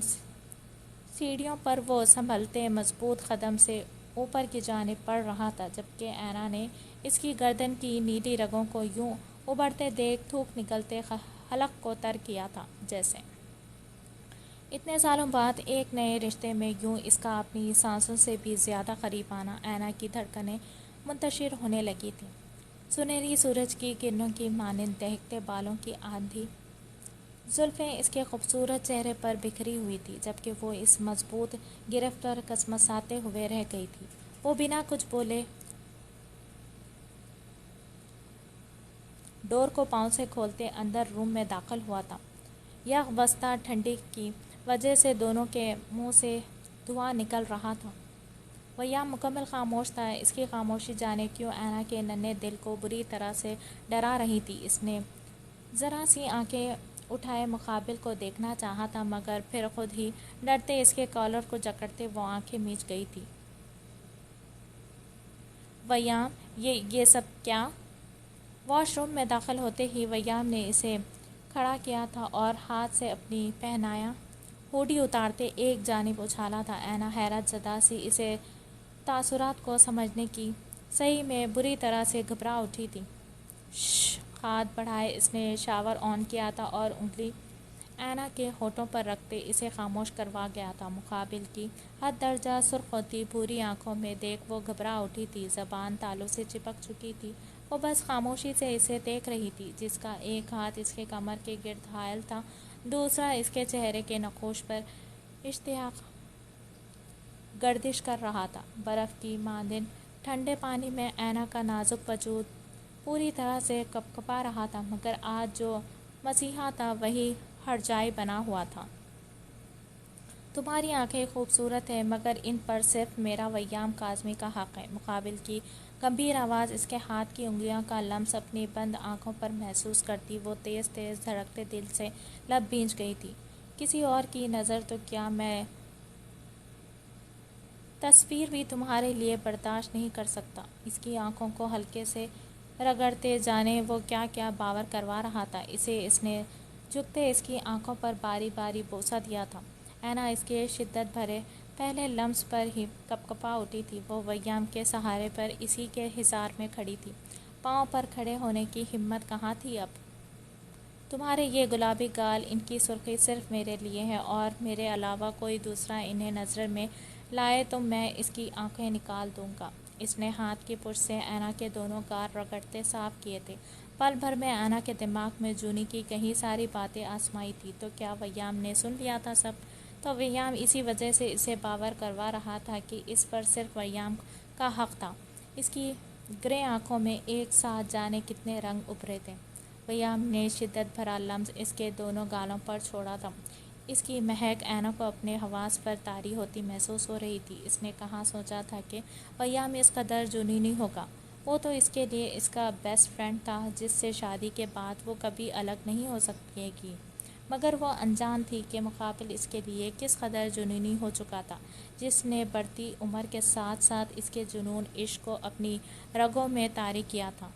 سیڑھیوں پر وہ سنبھلتے مضبوط قدم سے اوپر کی جانب بڑھ رہا تھا، جبکہ اینا نے اس کی گردن کی نیلی رگوں کو یوں ابھرتے دیکھ تھوک نکلتے حلق کو تر کیا تھا، جیسے اتنے سالوں بعد ایک نئے رشتے میں یوں اس کا اپنی سانسوں سے بھی زیادہ قریب آنا اینا کی دھڑکنیں منتشر ہونے لگی تھیں۔ سنہری سورج کی کرنوں کی مانند دہکتے بالوں کی آندھی زلفیں اس کے خوبصورت چہرے پر بکھری ہوئی تھی، جبکہ وہ اس مضبوط گرفت پر کسمساتے ہوئے رہ گئی تھی۔ وہ بنا کچھ بولے ڈور کو پاؤں سے کھولتے اندر روم میں داخل ہوا تھا۔ یک وسطی ٹھنڈی کی وجہ سے دونوں کے منہ سے دھواں نکل رہا تھا۔ ویام مکمل خاموش تھا۔ اس کی خاموشی جانے کیوں اینا کے ننھے دل کو بری طرح سے ڈرا رہی تھی۔ اس نے ذرا سی آنکھیں اٹھائے مقابل کو دیکھنا چاہا تھا، مگر پھر خود ہی ڈرتے اس کے کالر کو جکڑتے وہ آنکھیں میچ گئی تھی۔ ویام، یہ سب کیا؟ واش روم میں داخل ہوتے ہی ویام نے اسے کھڑا کیا تھا اور ہاتھ سے اپنی پہنایا ہوڈی اتارتے ایک جانب اچھالا تھا۔ اینا حیرت زدہ سی اسے تاثرات کو سمجھنے کی صحیح میں بری طرح سے گھبرا اٹھی تھی۔ شش! ہاتھ بڑھائے اس نے شاور آن کیا تھا اور انگلی اینا کے ہونٹوں پر رکھتے اسے خاموش کروا گیا تھا۔ مقابل کی حد درجہ سرخ ہوتی بھوری آنکھوں میں دیکھ وہ گھبرا اٹھی تھی۔ زبان تالوں سے چپک چکی تھی۔ وہ بس خاموشی سے اسے دیکھ رہی تھی، جس کا ایک ہاتھ اس کے کمر کے گرد حائل تھا، دوسرا اس کے چہرے کے نقوش پر اشتیاق گردش کر رہا تھا۔ برف کی مانند ٹھنڈے پانی میں اینا کا نازک وجود پوری طرح سے کپکپا رہا تھا، مگر آج جو مسیحا تھا وہی ہرجائی بنا ہوا تھا۔ تمہاری آنکھیں خوبصورت ہیں، مگر ان پر صرف میرا ویام کاظمی کا حق ہے۔ مقابل کی گمبھیر آواز اس کے ہاتھ کی انگلیوں کا لمس اپنی بند آنکھوں پر محسوس کرتی وہ تیز تیز دھڑکتے دل سے لب بھیج گئی تھی۔ کسی اور کی نظر تو کیا، میں تصویر بھی تمہارے لیے برداشت نہیں کر سکتا۔ اس کی آنکھوں کو ہلکے سے رگڑتے جانے وہ کیا کیا باور کروا رہا تھا اسے۔ اس نے جھکتے اس کی آنکھوں پر باری باری بوسہ دیا تھا۔ اینا اس کے شدت بھرے پہلے لمس پر ہی کپکپا اٹھی تھی۔ وہ ویام کے سہارے پر اسی کے حصار میں کھڑی تھی۔ پاؤں پر کھڑے ہونے کی ہمت کہاں تھی اب؟ تمہارے یہ گلابی گال، ان کی سرخی صرف میرے لیے ہے، اور میرے علاوہ کوئی دوسرا انہیں نظر میں لائے تو میں اس کی آنکھیں نکال دوں گا۔ اس نے ہاتھ کی پشت سے اینا کے دونوں گال رگڑتے صاف کیے تھے۔ پل بھر میں اینا کے دماغ میں جونی کی کئی ساری باتیں آزمائی تھی۔ تو کیا ویام نے سن لیا تھا سب؟ تو ویام اسی وجہ سے اسے باور کروا رہا تھا کہ اس پر صرف ویام کا حق تھا۔ اس کی گرے آنکھوں میں ایک ساتھ جانے کتنے رنگ ابھرے تھے۔ ویام نے شدت بھرا لمس اس کے دونوں گالوں پر چھوڑا تھا۔ اس کی مہک اینا کو اپنے حواس پر طاری ہوتی محسوس ہو رہی تھی۔ اس نے کہاں سوچا تھا کہ ویام اس قدر جنونی ہوگا۔ وہ تو اس کے لیے اس کا بیسٹ فرینڈ تھا، جس سے شادی کے بعد وہ کبھی الگ نہیں ہو سکے گی، مگر وہ انجان تھی کہ مقابل اس کے لیے کس قدر جنونی ہو چکا تھا، جس نے بڑھتی عمر کے ساتھ ساتھ اس کے جنون عشق کو اپنی رگوں میں طاری کیا تھا۔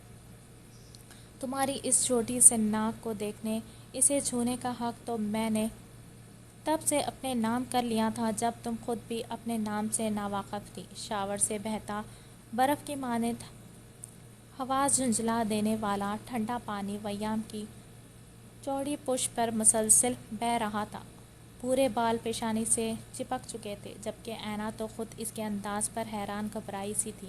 تمہاری اس چھوٹی سے ناک کو دیکھنے، اسے چھونے کا حق تو میں نے تب سے اپنے نام کر لیا تھا جب تم خود بھی اپنے نام سے ناواقف تھی۔ شاور سے بہتا برف کی مانند حواس جھنجھلا دینے والا ٹھنڈا پانی ویام کی چوڑی پشت پر مسلسل بہہ رہا تھا۔ پورے بال پیشانی سے چپک چکے تھے، جبکہ اینا تو خود اس کے انداز پر حیران گھبرائی سی تھی۔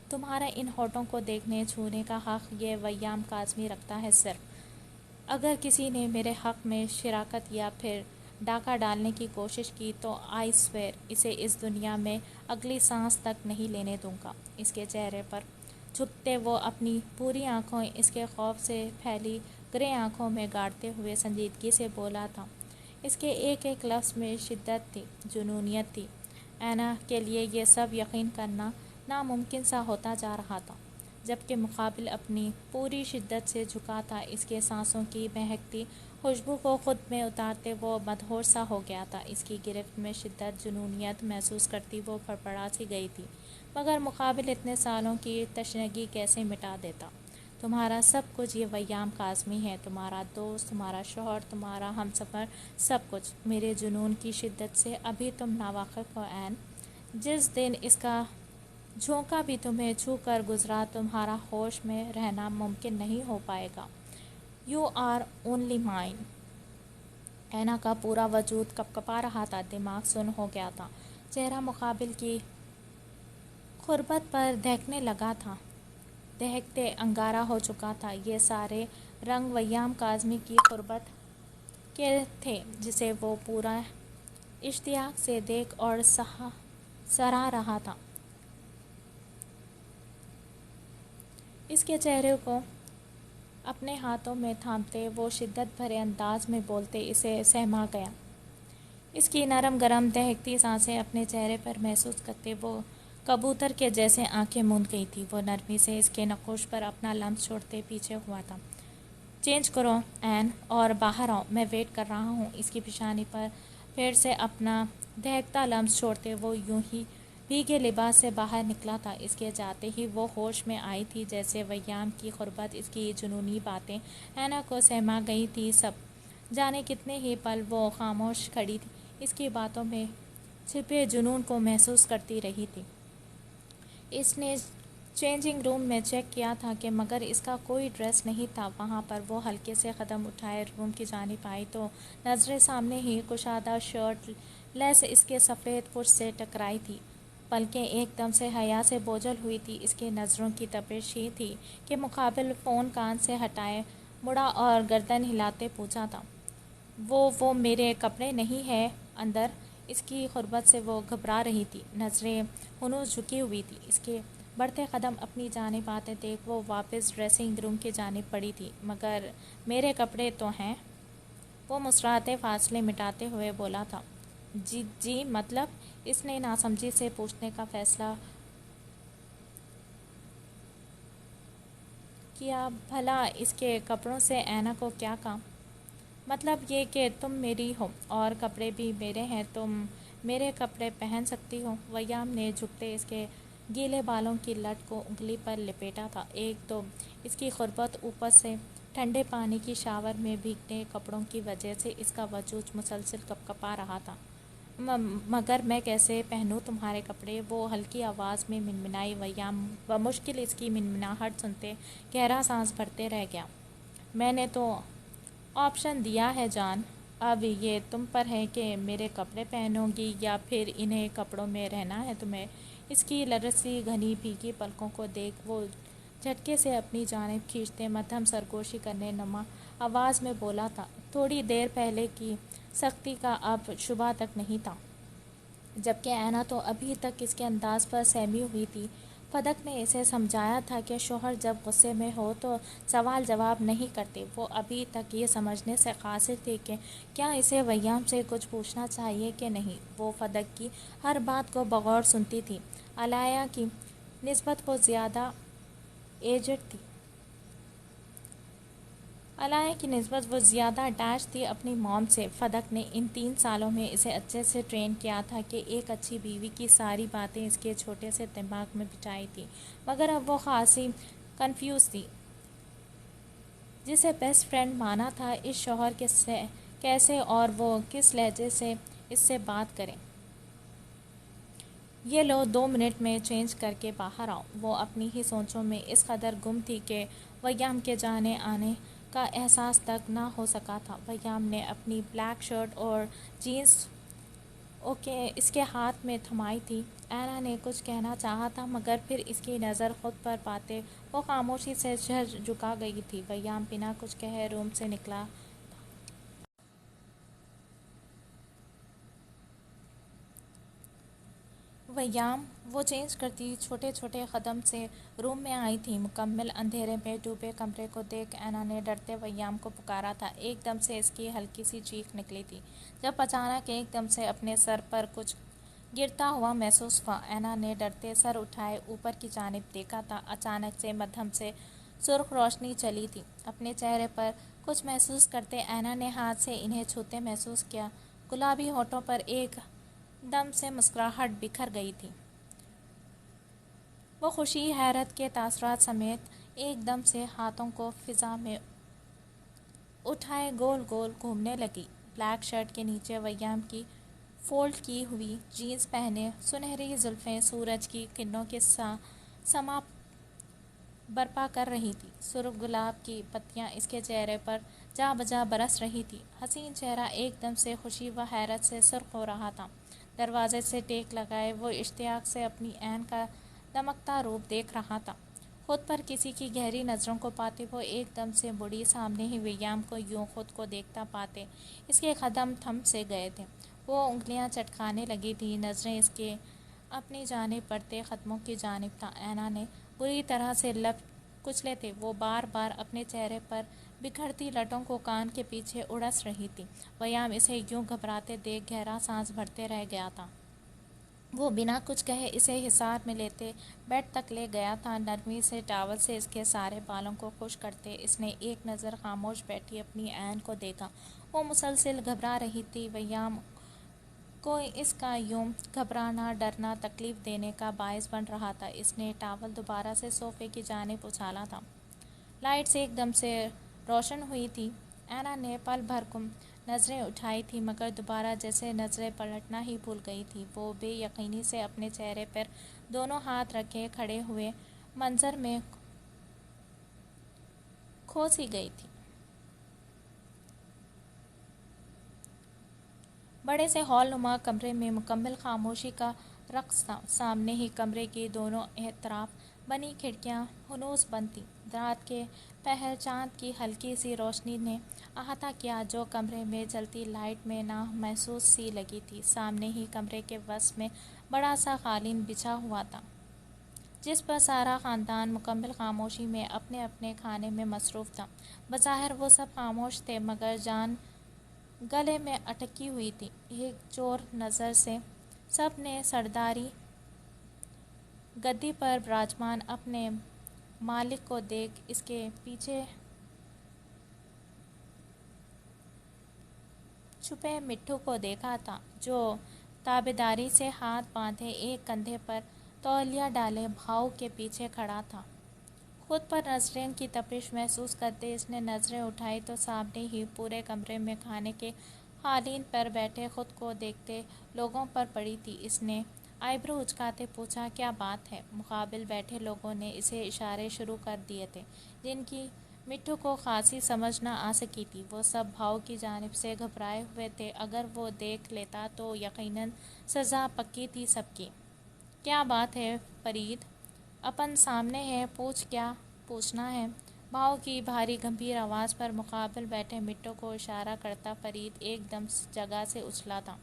تمہارا ان ہونٹوں کو دیکھنے چھونے کا حق یہ ویام کاظمی رکھتا ہے صرف۔ اگر کسی نے میرے حق میں شراکت یا پھر ڈاکہ ڈالنے کی کوشش کی تو آئی سویئر اسے اس دنیا میں اگلی سانس تک نہیں لینے دوں گا۔ اس کے چہرے پر جھکتے وہ اپنی پوری آنکھوں اس کے خوف سے پھیلی گرے آنکھوں میں گاڑتے ہوئے سنجیدگی سے بولا تھا۔ اس کے ایک ایک لفظ میں شدت تھی، جنونیت تھی۔ اینا کے لیے یہ سب یقین کرنا ناممکن سا ہوتا جا رہا تھا، جبکہ مقابل اپنی پوری شدت سے جھکا تھا۔ اس کے سانسوں کی مہکتی خوشبو کو خود میں اتارتے وہ مدہوش سا ہو گیا تھا۔ اس کی گرفت میں شدت، جنونیت محسوس کرتی وہ پھڑپڑا سی گئی تھی، مگر مقابل اتنے سالوں کی تشنگی کیسے مٹا دیتا؟ تمہارا سب کچھ یہ ویام کاظمی ہے، تمہارا دوست، تمہارا شوہر، تمہارا ہمسفر، سب کچھ۔ میرے جنون کی شدت سے ابھی تم ناواقف ہو این۔ جس دن اس کا جھونکا بھی تمہیں چھو کر گزرا تمہارا ہوش میں رہنا ممکن نہیں ہو پائے گا۔ You are only mine. اینا کا پورا وجود کپکپا رہا تھا، دماغ سن ہو گیا تھا، چہرہ مقابل کی قربت پر دہکنے لگا تھا، دہکتے انگارہ ہو چکا تھا۔ یہ سارے رنگ ویام کاظمی کی قربت کے تھے، جسے وہ پورا اشتیاق سے دیکھ اور سراہ رہا تھا۔ اس کے چہرے کو اپنے ہاتھوں میں تھامتے، وہ شدت بھرے انداز میں بولتے اسے سہما گیا۔ اس کی نرم گرم دہکتی سانسیں اپنے چہرے پر محسوس کرتے وہ کبوتر کے جیسے آنکھیں موند گئی تھی۔ وہ نرمی سے اس کے نقوش پر اپنا لمس چھوڑتے پیچھے ہوا تھا۔ چینج کرو این اور باہر آؤ، میں ویٹ کر رہا ہوں۔ اس کی پیشانی پر پھر سے اپنا دہکتا لمس چھوڑتے وہ یوں ہی بھیگے لباس سے باہر نکلا تھا۔ اس کے جاتے ہی وہ ہوش میں آئی تھی، جیسے ویام کی قربت، اس کی جنونی باتیں اینا کو سہما گئی تھی۔ سب جانے کتنے ہی پل وہ خاموش کھڑی تھی، اس کی باتوں میں چھپے جنون کو محسوس کرتی رہی تھی۔ اس نے چینجنگ روم میں چیک کیا تھا کہ مگر اس کا کوئی ڈریس نہیں تھا وہاں پر۔ وہ ہلکے سے قدم اٹھائے روم کی جانب آئی تو نظریں سامنے ہی کشادہ شرٹ لیس اس کے سفید فرش سے ٹکرائی تھی۔ پلکیں ایک دم سے حیا سے بوجھل ہوئی تھی۔ اس کی نظروں کی تپش ہی تھی کہ مقابل فون کان سے ہٹائے مڑا اور گردن ہلاتے پوچھا تھا، وہ میرے کپڑے نہیں ہیں اندر؟ اس کی قربت سے وہ گھبرا رہی تھی، نظریں ہنوز جھکی ہوئی تھی۔ اس کے بڑھتے قدم اپنی جانب آتے دیکھ وہ واپس ڈریسنگ روم کی جانب بڑھی تھی۔ مگر میرے کپڑے تو ہیں، وہ مسکراتے فاصلے مٹاتے ہوئے بولا تھا۔ جی مطلب؟ اس نے ناسمجھی سے پوچھنے کا فیصلہ کیا۔ بھلا اس کے کپڑوں سے اینا کو کیا کام؟ مطلب یہ کہ تم میری ہو اور کپڑے بھی میرے ہیں، تم میرے کپڑے پہن سکتی ہو۔ ویام نے جھکتے اس کے گیلے بالوں کی لٹ کو انگلی پر لپیٹا تھا۔ ایک تو اس کی قربت، اوپر سے ٹھنڈے پانی کی شاور میں بھیگنے کپڑوں کی وجہ سے اس کا وجود مسلسل کپکپا رہا تھا۔ مگر میں کیسے پہنوں تمہارے کپڑے؟ وہ ہلکی آواز میں منمنائی۔ ویام بمشکل اس کی منمناہٹ سنتے گہرا سانس بھرتے رہ گیا۔ میں نے تو آپشن دیا ہے جان، اب یہ تم پر ہے کہ میرے کپڑے پہنو گی یا پھر انہیں کپڑوں میں رہنا ہے تمہیں۔ اس کی لرزتی گھنی بھیگی پلکوں کو دیکھ وہ جھٹکے سے اپنی جانب کھینچتے مدھم سرگوشی کرنے نما آواز میں بولا تھا، تھوڑی دیر پہلے کی سختی کا اب شبہ تک نہیں تھا، جبکہ اینا تو ابھی تک اس کے انداز پر سہمی ہوئی تھی۔ فدق نے اسے سمجھایا تھا کہ شوہر جب غصے میں ہو تو سوال جواب نہیں کرتے۔ وہ ابھی تک یہ سمجھنے سے قاصر تھی کہ کیا اسے ویام سے کچھ پوچھنا چاہیے کہ نہیں۔ وہ فدق کی ہر بات کو بغور سنتی تھی۔ علیہ کی نسبت وہ زیادہ ایجڈ تھی۔ علیہ کی نسبت وہ زیادہ اٹیچ تھی اپنی موم سے۔ فدق نے ان 3 سالوں میں اسے اچھے سے ٹرین کیا تھا کہ ایک اچھی بیوی کی ساری باتیں اس کے چھوٹے سے دماغ میں بچھائی تھی، مگر اب وہ خاصی کنفیوز تھی۔ جسے بیسٹ فرینڈ مانا تھا، اس شوہر کے کیسے اور وہ کس لہجے سے اس سے بات کریں۔ یہ لو 2 منٹ میں چینج کر کے باہر آؤ۔ وہ اپنی ہی سوچوں میں اس قدر گم تھی کہ ویام کے جانے آنے کا احساس تک نہ ہو سکا تھا۔ ویام نے اپنی بلیک شرٹ اور جینس اس کے ہاتھ میں تھمائی تھی۔ اینا نے کچھ کہنا چاہا تھا، مگر پھر اس کی نظر خود پر پاتے وہ خاموشی سے جھکا گئی تھی۔ ویام بنا کچھ کہے روم سے نکلا۔ ویام وہ چینج کرتی چھوٹے چھوٹے قدم سے روم میں آئی تھی۔ مکمل اندھیرے میں ڈوبے کمرے کو دیکھ اینا نے ڈرتے ویام کو پکارا تھا۔ ایک دم سے اس کی ہلکی سی چیخ نکلی تھی، جب اچانک ایک دم سے اپنے سر پر کچھ گرتا ہوا محسوس ہوا۔ اینا نے ڈرتے سر اٹھائے اوپر کی جانب دیکھا تھا۔ اچانک سے مدھم سے سرخ روشنی چلی تھی۔ اپنے چہرے پر کچھ محسوس کرتے اینا نے ہاتھ سے انہیں چھوتے محسوس کیا۔ گلابی ہونٹوں پر ایک دم سے مسکراہٹ بکھر گئی تھی۔ وہ خوشی حیرت کے تاثرات سمیت ایک دم سے ہاتھوں کو فضا میں اٹھائے گول گول گھومنے لگی۔ بلیک شرٹ کے نیچے ویام کی فولڈ کی ہوئی جینس پہنے سنہری زلفیں سورج کی کرنوں کے سما برپا کر رہی تھی۔ سرخ گلاب کی پتیاں اس کے چہرے پر جا بجا برس رہی تھی۔ حسین چہرہ ایک دم سے خوشی و حیرت سے سرخ ہو رہا تھا۔ دروازے سے ٹیک لگائے وہ اشتیاق سے اپنی عین کا دمکتا روپ دیکھ رہا تھا۔ خود پر کسی کی گہری نظروں کو پاتے وہ ایک دم سے بڑھی، سامنے ہی ویام کو یوں خود کو دیکھتا پاتے اس کے قدم تھم سے گئے تھے۔ وہ انگلیاں چٹکانے لگی تھی، نظریں اس کے اپنی جانب بڑھتے قدموں کی جانب تھا۔ اینا نے بری طرح سے لب کچلے تھے، وہ بار بار اپنے چہرے پر بکھرتی لٹوں کو کان کے پیچھے اڑس رہی تھی۔ ویام اسے یوں گھبراتے دیکھ گہرا سانس بھرتے رہ گیا تھا۔ وہ بنا کچھ کہے اسے حصار میں لیتے بیڈ تک لے گیا تھا۔ نرمی سے ٹاول سے اس کے سارے بالوں کو خشک کرتے اس نے ایک نظر خاموش بیٹھی اپنی عین کو دیکھا۔ وہ مسلسل گھبرا رہی تھی۔ ویام کو اس کا یوں گھبرانا، ڈرنا تکلیف دینے کا باعث بن رہا تھا۔ اس نے ٹاول دوبارہ سے صوفے کی جانب اچھالا تھا۔ لائٹس ایک دم سے روشن ہوئی تھی۔ اینا نے پل بھر کو نظریں اٹھائی تھی مگر دوبارہ جیسے نظریں پلٹنا ہی بھول گئی تھی۔ وہ بے یقینی سے اپنے چہرے پر دونوں ہاتھ رکھے کھڑے ہوئے منظر میں کھو سی گئی تھی۔ بڑے سے ہال نما کمرے میں مکمل خاموشی کا رقص تھا۔ سامنے ہی کمرے کی دونوں اطراف بنی کھڑکیاں ہنوز بند تھیں۔ رات کے پہر چاند کی ہلکی سی روشنی نے احاطہ کیا جو کمرے میں جلتی لائٹ میں نہ محسوس سی لگی تھی۔ سامنے ہی کمرے کے وسط میں بڑا سا قالین بچھا ہوا تھا جس پر سارا خاندان مکمل خاموشی میں اپنے اپنے کھانے میں مصروف تھا۔ بظاہر وہ سب خاموش تھے مگر جان گلے میں اٹکی ہوئی تھی۔ ایک چور نظر سے سب نے سرداری گدی پر براجمان اپنے مالک کو دیکھ اس کے پیچھے چھپے مٹھو کو دیکھا تھا جو تابیداری سے ہاتھ باندھے ایک کندھے پر تولیہ ڈالے بھاؤ کے پیچھے کھڑا تھا۔ خود پر نظریں کی تپش محسوس کرتے اس نے نظریں اٹھائی تو سامنے ہی پورے کمرے میں کھانے کے قالین پر بیٹھے خود کو دیکھتے لوگوں پر پڑی تھی۔ اس نے آئی برو اچکاتے پوچھا، کیا بات ہے؟ مقابل بیٹھے لوگوں نے اسے اشارے شروع کر دیے تھے جن کی مٹھو کو خاصی سمجھ نہ آ سکی تھی۔ وہ سب بھاؤ کی جانب سے گھبرائے ہوئے تھے، اگر وہ دیکھ لیتا تو یقیناً سزا پکی تھی سب کی۔ کیا بات ہے فرید؟ اپن سامنے ہے، پوچھ کیا پوچھنا ہے؟ بھاؤ کی بھاری گمبھیر آواز پر مقابل بیٹھے مٹھو کو اشارہ کرتا فرید ایک دم جگہ سے اچھلا تھا۔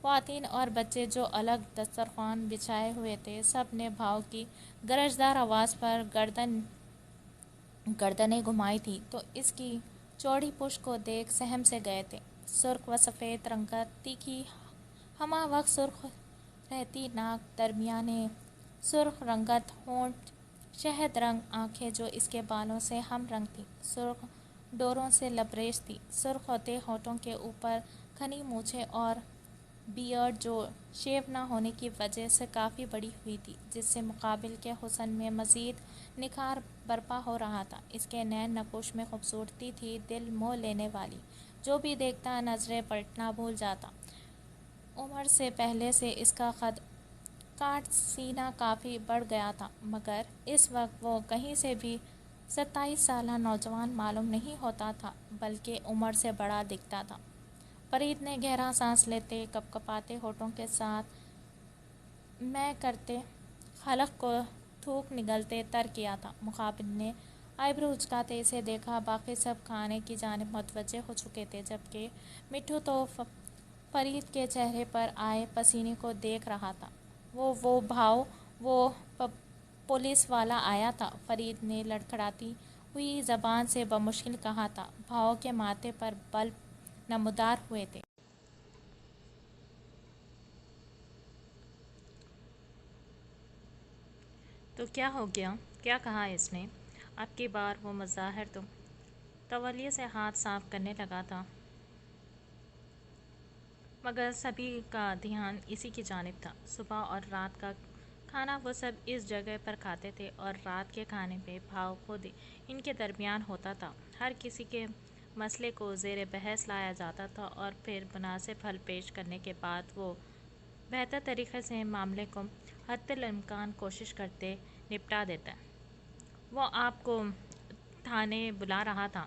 خواتین اور بچے جو الگ دسترخوان بچھائے ہوئے تھے سب نے بھاؤ کی گرجدار آواز پر گردنیں گھمائی تھیں تو اس کی چوڑی پشت کو دیکھ سہم سے گئے تھے۔ سرخ و سفید رنگت، تیکھی ہمہ وقت سرخ رہتی ناک، درمیانے سرخ رنگت ہونٹ، شہد رنگ آنکھیں جو اس کے بالوں سے ہم رنگ تھیں، سرخ ڈوروں سے لبریز تھی۔ سرخ ہوتے ہونٹوں کے اوپر گھنی مونچھیں اور بیئرڈ جو شیو نہ ہونے کی وجہ سے کافی بڑی ہوئی تھی جس سے مقابل کے حسن میں مزید نکھار برپا ہو رہا تھا۔ اس کے نین نقوش میں خوبصورتی تھی دل موہ لینے والی، جو بھی دیکھتا نظریں پلٹنا بھول جاتا۔ عمر سے پہلے سے اس کا قد کاٹ سینہ کافی بڑھ گیا تھا مگر اس وقت وہ کہیں سے بھی 27 سالہ نوجوان معلوم نہیں ہوتا تھا بلکہ عمر سے بڑا دکھتا تھا۔ فرید نے گہرا سانس لیتے کپکپاتے ہونٹوں کے ساتھ میں کرتے حلق کو تھوک نگلتے تر کیا تھا۔ مقابل نے آئی برو اچکاتے اسے دیکھا۔ باقی سب کھانے کی جانب متوجہ ہو چکے تھے جبکہ مٹھو تو فرید کے چہرے پر آئے پسینے کو دیکھ رہا تھا۔ وہ بھاؤ، وہ پولیس والا آیا تھا، فرید نے لڑکھڑاتی ہوئی زبان سے بمشکل کہا تھا۔ بھاؤ کے ماتھے پر بلب نمودار ہوئے تھے۔ تو کیا ہو گیا؟ کیا کہا اس نے؟ اب کی بار وہ مظاہر تو تولیے سے ہاتھ صاف کرنے لگا تھا مگر سبھی کا دھیان اسی کی جانب تھا۔ صبح اور رات کا کھانا وہ سب اس جگہ پر کھاتے تھے اور رات کے کھانے میں بھاؤ خود ان کے درمیان ہوتا تھا۔ ہر کسی کے مسئلے کو زیر بحث لایا جاتا تھا اور پھر مناسب حل پیش کرنے کے بعد وہ بہتر طریقے سے معاملے کو حتی الامکان کوشش کرتے نپٹا دیتا۔ وہ آپ کو تھانے بلا رہا تھا،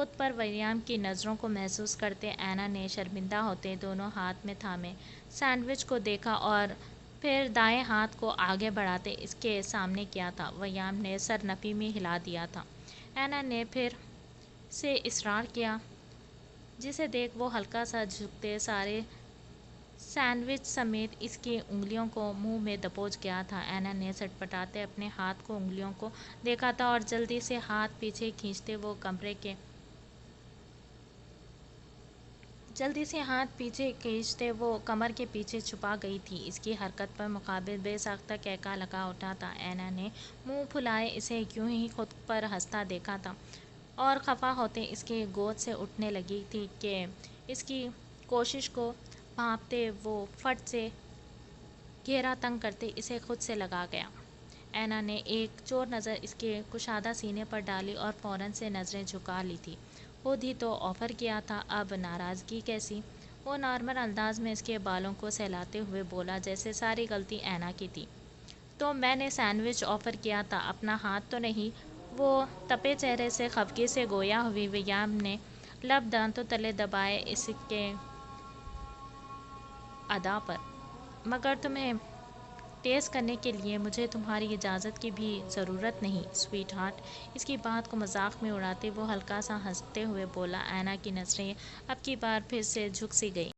خود پر ویام کی نظروں کو محسوس کرتے اینا نے شرمندہ ہوتے دونوں ہاتھ میں تھامے سینڈوچ کو دیکھا اور پھر دائیں ہاتھ کو آگے بڑھاتے اس کے سامنے کیا تھا۔ ویام نے سر نفی میں ہلا دیا تھا۔ اینا نے پھر سے اصرار کیا، جسے دیکھ وہ ہلکا سا جھکتے سارے سینڈوچ سمیت اس کی انگلیوں کو منہ میں دبوچ گیا تھا۔ اینا نے سٹپٹاتے اپنے ہاتھ کو انگلیوں کو دیکھا تھا اور جلدی سے ہاتھ پیچھے کھینچتے وہ کمر کے پیچھے چھپا گئی تھی۔ اس کی حرکت پر مقابل بے ساختہ قہقہا لگا اٹھا تھا۔ اینا نے منہ پھلائے اسے یوں ہی خود پر ہنستا دیکھا تھا اور خفا ہوتے اس کی گود سے اٹھنے لگی تھی کہ اس کی کوشش کو بھانپتے وہ فٹ سے گھیرا تنگ کرتے اسے خود سے لگا گیا۔ اینا نے ایک چور نظر اس کے کشادہ سینے پر ڈالی اور فوراً سے نظریں جھکا لی تھی۔ خود ہی تو آفر کیا تھا، اب ناراضگی کیسی؟ وہ نارمل انداز میں اس کے بالوں کو سہلاتے ہوئے بولا جیسے ساری غلطی اینا کی تھی۔ تو میں نے سینڈوچ آفر کیا تھا، اپنا ہاتھ تو نہیں؟ وہ تپے چہرے سے خفگی سے گویا ہوئی۔ ویام نے لب دانتوں تلے دبائے اس کے ادا پر۔ مگر تمہیں ٹیسٹ کرنے کے لیے مجھے تمہاری اجازت کی بھی ضرورت نہیں سویٹ ہارٹ۔ اس کی بات کو مذاق میں اڑاتے وہ ہلکا سا ہنستے ہوئے بولا۔ اینا کی نظریں اب کی بار پھر سے جھک سی گئیں۔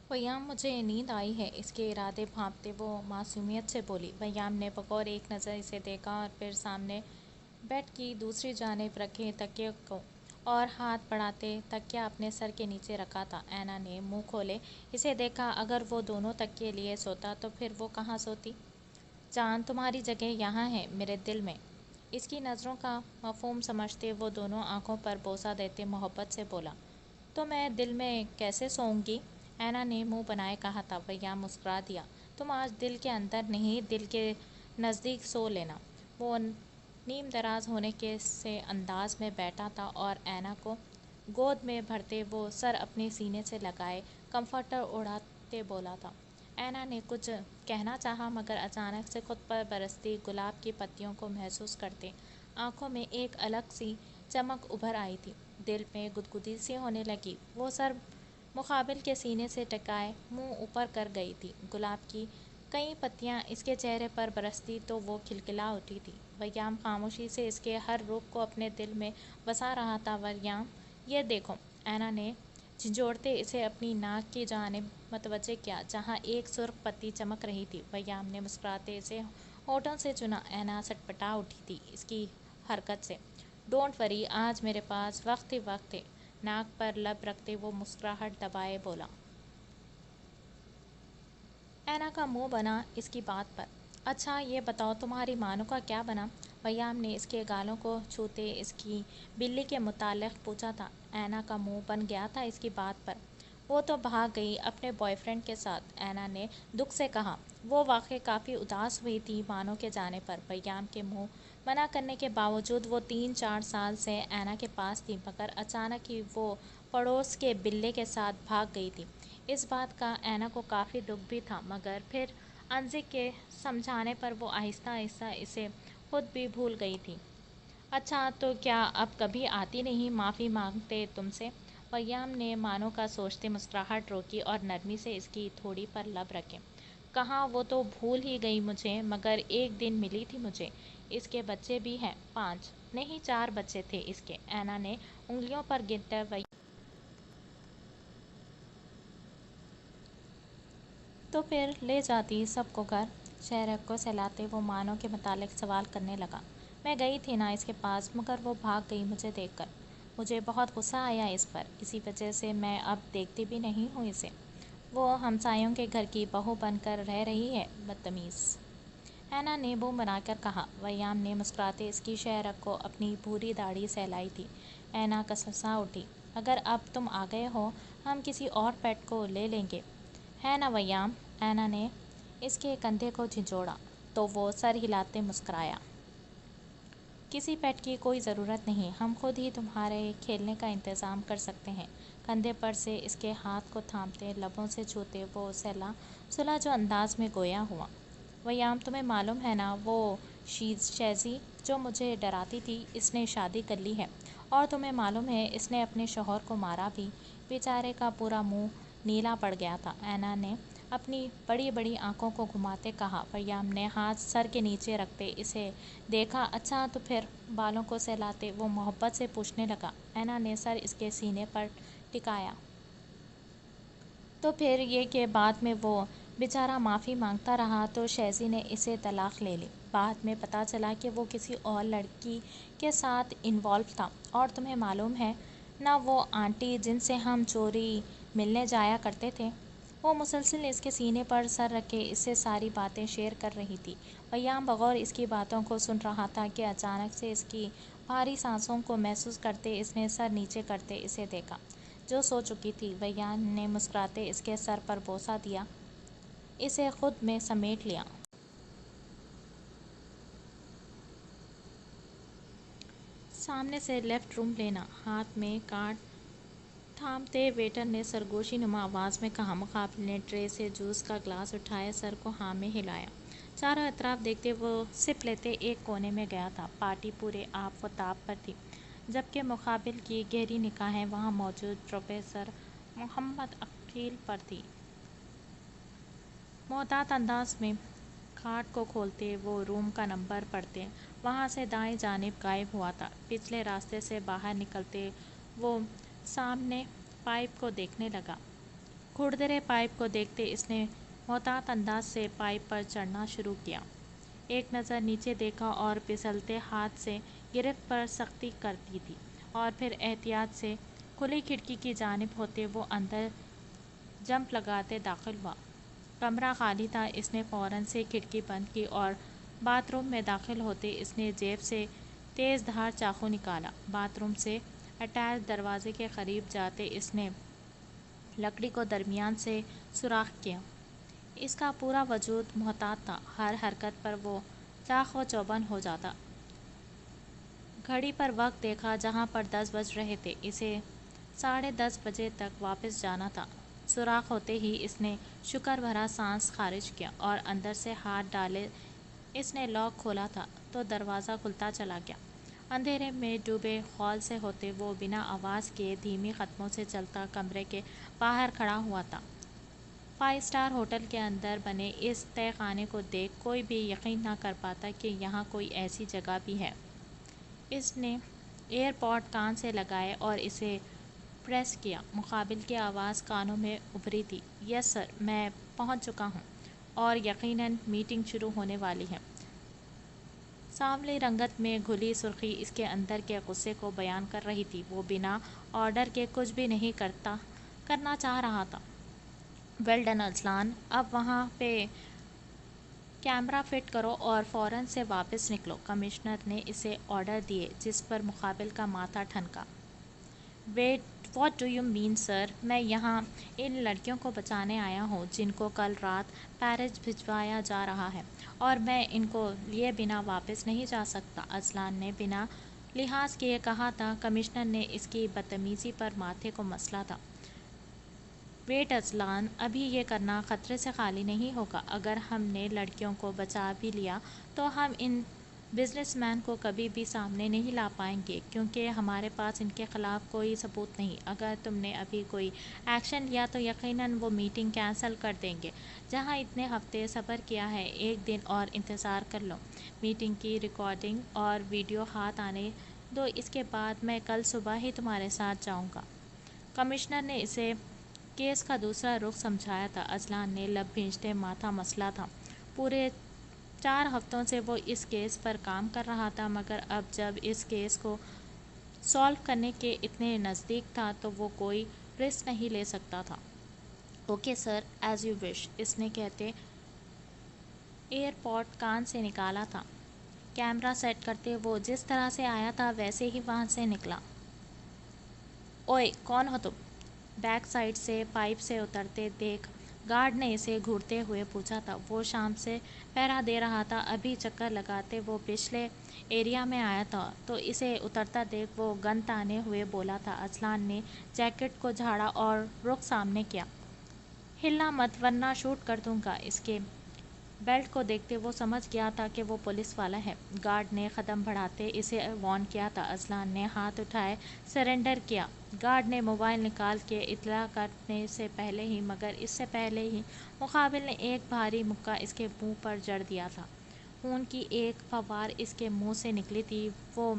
ویام مجھے نیند آئی ہے، اس کے ارادے بھانپتے وہ معصومیت سے بولی۔ ویام نے بغور ایک نظر اسے دیکھا اور پھر سامنے بیڈ کی دوسری جانب رکھے تکیے کو اور ہاتھ بڑھاتے تکیہ اپنے سر کے نیچے رکھا تھا۔ اینا نے منہ کھولے اسے دیکھا۔ اگر وہ دونوں تکیے لیے سوتا تو پھر وہ کہاں سوتی؟ جان، تمہاری جگہ یہاں ہے، میرے دل میں۔ اس کی نظروں کا مفہوم سمجھتے وہ دونوں آنکھوں پر بوسہ دیتے محبت سے بولا۔ تو میں دل میں کیسے سوؤں گی؟ اینا نے منہ بنائے کہا تھا۔ ویام مسکرا دیا۔ تم آج دل کے اندر نہیں، دل کے نزدیک سو لینا۔ وہ نیم دراز ہونے کے سے انداز میں بیٹھا تھا اور اینا کو گود میں بھرتے وہ سر اپنے سینے سے لگائے کمفرٹر اڑاتے بولا تھا۔ اینا نے کچھ کہنا چاہا مگر اچانک سے خود پر برستی گلاب کی پتیوں کو محسوس کرتے آنکھوں میں ایک الگ سی چمک ابھر آئی تھی۔ دل میں گدگدی سی ہونے لگی۔ وہ سر مقابل کے سینے سے ٹکائے منہ اوپر کر گئی تھی۔ گلاب کی کئی پتیاں اس کے چہرے پر برستی تو وہ کھلکھلا اٹھی تھی۔ ویام خاموشی سے اس کے ہر رخ کو اپنے دل میں بسا رہا تھا۔ ویام، یہ دیکھو۔ اینا نے جھنجھوڑتے اسے اپنی ناک کی جانب متوجہ کیا جہاں ایک سرخ پتی چمک رہی تھی۔ ویام نے مسکراتے اسے ہونٹوں سے چنا۔ اینا سٹپٹا اٹھی تھی اس کی حرکت سے۔ ڈونٹ وری، آج میرے پاس وقت ہی وقت ہے۔ ناک پر لب رکھتے وہ مسکراہٹ دبائے بولا۔ اینا کا منہ بنا اس کی بات پر۔ اچھا یہ بتاؤ تمہاری مانو کا کیا بنا؟ ویام نے اس کے گالوں کو چھوتے اس کی بلی کے متعلق پوچھا تھا۔ اینا کا منہ بن گیا تھا اس کی بات پر۔ وہ تو بھاگ گئی اپنے بوائے فرینڈ کے ساتھ، اینا نے دکھ سے کہا۔ وہ واقعی کافی اداس ہوئی تھی مانو کے جانے پر۔ ویام کے منہ منع کرنے کے باوجود وہ 3-4 سال سے اینا کے پاس تھی مگر اچانک ہی وہ پڑوس کے بلے کے ساتھ بھاگ گئی تھی۔ اس بات کا اینا کو کافی دکھ بھی تھا مگر پھر انزک کے سمجھانے پر وہ آہستہ آہستہ اسے خود بھی بھول گئی تھی۔ اچھا تو کیا اب کبھی آتی نہیں معافی مانگتے تم سے؟ ویام نے مانو کا سوچتے مسکراہٹ روکی اور نرمی سے اس کی تھوڑی پر لب رکھے۔ کہاں، وہ تو بھول ہی گئی مجھے مگر ایک دن ملی تھی مجھے۔ اس کے بچے بھی ہیں، 5 نہیں 4 بچے تھے اس کے۔ اینا نے انگلیوں پر گنتے تو پھر لے جاتی سب کو گھر؟ چہرے کو سہلاتے وہ مانو کے متعلق سوال کرنے لگا۔ میں گئی تھی نا اس کے پاس مگر وہ بھاگ گئی مجھے دیکھ کر۔ مجھے بہت غصہ آیا اس پر، اسی وجہ سے میں اب دیکھتی بھی نہیں ہوں اسے۔ وہ ہمسایوں کے گھر کی بہو بن کر رہ رہی ہے، بدتمیز۔ اینا نے منہ بنا کر کہا۔ ویام نے مسکراتے اس کی شہ رگ کو اپنی بھوری داڑھی سہلائی تھی۔ اینا کسمسا اٹھی۔ اگر اب تم آ گئے ہو ہم کسی اور پیٹ کو لے لیں گے، ہے نا ویام؟ اینا نے اس کے کندھے کو جھنجھوڑا تو وہ سر ہلاتے مسکرایا۔ کسی پیٹ کی کوئی ضرورت نہیں، ہم خود ہی تمہارے کھیلنے کا انتظام کر سکتے ہیں۔ کندھے پر سے اس کے ہاتھ کو تھامتے لبوں سے چھوتے وہ سہلا سلجھا انداز میں گویا ہوا۔ ویام، تمہیں معلوم ہے نا وہ شیزی جو مجھے ڈراتی تھی اس نے شادی کر لی ہے، اور تمہیں معلوم ہے اس نے اپنے شوہر کو مارا بھی۔ بیچارے کا پورا منہ نیلا پڑ گیا تھا، اینا نے اپنی بڑی بڑی آنکھوں کو گھماتے کہا۔ ویام نے ہاتھ سر کے نیچے رکھتے اسے دیکھا۔ اچھا تو پھر بالوں کو سہلاتے وہ محبت سے پوچھنے لگا۔ اینا نے سر اس کے سینے پر ٹکایا۔ تو پھر یہ کہ بعد میں وہ بیچارہ معافی مانگتا رہا تو شیزی نے اسے طلاق لے لی۔ بعد میں پتہ چلا کہ وہ کسی اور لڑکی کے ساتھ انوالو تھا، اور تمہیں معلوم ہے نا وہ آنٹی جن سے ہم چوری ملنے جایا کرتے تھے، وہ مسلسل اس کے سینے پر سر رکھے اس سے ساری باتیں شیئر کر رہی تھی۔ ویام بغور اس کی باتوں کو سن رہا تھا کہ اچانک سے اس کی بھاری سانسوں کو محسوس کرتے اس نے سر نیچے کرتے اسے دیکھا، جو سو چکی تھی۔ ویام نے مسکراتے اس کے سر پر بوسہ دیا، اسے خود میں سمیٹ لیا۔ سامنے سے لیفٹ روم لینا، ہاتھ میں کارڈ تھامتے ویٹر نے سرگوشی نما آواز میں کہا۔ مقابل نے ٹرے سے جوس کا گلاس اٹھایا، سر کو ہاں میں ہلایا۔ چاروں اطراف دیکھتے وہ سپ لیتے ایک کونے میں گیا تھا۔ پارٹی پورے آپ و تاب پر تھی، جبکہ مقابل کی گہری نگاہیں وہاں موجود پروفیسر محمد عقیل پر تھی۔ محتاط انداز میں کارڈ کو کھولتے وہ روم کا نمبر پڑھتے وہاں سے دائیں جانب غائب ہوا تھا۔ پچھلے راستے سے باہر نکلتے وہ سامنے پائپ کو دیکھنے لگا۔ کھردرے پائپ کو دیکھتے اس نے محتاط انداز سے پائپ پر چڑھنا شروع کیا۔ ایک نظر نیچے دیکھا اور پھسلتے ہاتھ سے گرفت پر سختی کر دی تھی، اور پھر احتیاط سے کھلی کھڑکی کی جانب ہوتے وہ اندر جمپ لگاتے داخل ہوا۔ کمرہ خالی تھا۔ اس نے فوراً سے کھڑکی بند کی اور باتھ روم میں داخل ہوتے اس نے جیب سے تیز دھار چاقو نکالا۔ باتھ روم سے اٹیچ دروازے کے قریب جاتے اس نے لکڑی کو درمیان سے سوراخ کیا۔ اس کا پورا وجود محتاط تھا، ہر حرکت پر وہ چاق و چوبند ہو جاتا۔ گھڑی پر وقت دیکھا جہاں پر 10 بج رہے تھے، اسے 10:30 بجے تک واپس جانا تھا۔ سوراخ ہوتے ہی اس نے شکر بھرا سانس خارج کیا اور اندر سے ہاتھ ڈالے اس نے لاک کھولا تھا تو دروازہ کھلتا چلا گیا۔ اندھیرے میں ڈوبے ہال سے ہوتے وہ بنا آواز کیے دھیمی قدموں سے چلتا کمرے کے باہر کھڑا ہوا تھا۔ 5 اسٹار ہوٹل کے اندر بنے اس تہہ خانے کو دیکھ کوئی بھی یقین نہ کر پاتا کہ یہاں کوئی ایسی جگہ بھی ہے۔ اس نے ایئر پوڈ کان سے لگائے اور اسے پریس کیا۔ مقابل کی آواز کانوں میں ابھری تھی۔ یس سر، میں پہنچ چکا ہوں، اور یقیناً میٹنگ شروع ہونے والی ہے۔ سانولی رنگت میں گھلی سرخی اس کے اندر کے غصے کو بیان کر رہی تھی۔ وہ بنا آرڈر کے کچھ بھی نہیں کرنا چاہ رہا تھا۔ ویل ڈن اذلان، اب وہاں پہ کیمرہ فٹ کرو اور فوراً سے واپس نکلو، کمشنر نے اسے آرڈر دیے، جس پر مقابل کا ماتھا ٹھنکا۔ واٹ ڈو یو مین سر؟ میں یہاں ان لڑکیوں کو بچانے آیا ہوں جن کو کل رات پیرس بھجوایا جا رہا ہے، اور میں ان کو لیے بنا واپس نہیں جا سکتا، اذلان نے بنا لحاظ کیے کہا تھا۔ کمشنر نے اس کی بدتمیزی پر ماتھے کو مسلا تھا۔ ویٹ اذلان، ابھی یہ کرنا خطرے سے خالی نہیں ہوگا۔ اگر ہم نے لڑکیوں کو بچا بھی لیا تو ہم ان بزنس مین کو کبھی بھی سامنے نہیں لا پائیں گے، کیونکہ ہمارے پاس ان کے خلاف کوئی ثبوت نہیں۔ اگر تم نے ابھی کوئی ایکشن لیا تو یقیناً وہ میٹنگ کینسل کر دیں گے۔ جہاں اتنے ہفتے صبر کیا ہے، ایک دن اور انتظار کر لو۔ میٹنگ کی ریکارڈنگ اور ویڈیو ہاتھ آنے دو، اس کے بعد میں کل صبح ہی تمہارے ساتھ جاؤں گا۔ کمشنر نے اسے کیس کا دوسرا رخ سمجھایا تھا۔ اذلان نے لب بھینچتے ماتھا مسلا تھا۔ پورے 4 ہفتوں سے وہ اس کیس پر کام کر رہا تھا، مگر اب جب اس کیس کو سالو کرنے کے اتنے نزدیک تھا تو وہ کوئی رسک نہیں لے سکتا تھا۔ Okay sir, as you wish, اس نے کہتے ایئر پوڈ کان سے نکالا تھا۔ کیمرہ سیٹ کرتے وہ جس طرح سے آیا تھا ویسے ہی وہاں سے نکلا۔ اوئے، کون ہو تم؟ بیک سائڈ سے پائپ سے اترتے دیکھ گارڈ نے اسے گھورتے ہوئے پوچھا تھا۔ وہ شام سے پہرا دے رہا تھا، ابھی چکر لگاتے وہ پچھلے ایریا میں آیا تھا تو اسے اترتا دیکھ وہ گن تانے ہوئے بولا تھا۔ اذلان نے جیکٹ کو جھاڑا اور رخ سامنے کیا۔ ہلنا مت ورنہ شوٹ کر دوں گا۔ اس کے بیلٹ کو دیکھتے وہ سمجھ گیا تھا کہ وہ پولیس والا ہے۔ گارڈ نے قدم بڑھاتے اسے وارن کیا تھا۔ اذلان نے ہاتھ اٹھائے سرنڈر کیا۔ گارڈ نے موبائل نکال کے اطلاع کرنے سے پہلے ہی مگر اس سے پہلے ہی مقابل نے ایک بھاری مکہ اس کے منہ پر جڑ دیا تھا۔ خون کی ایک فوار اس کے منہ سے نکلی تھی۔ وہ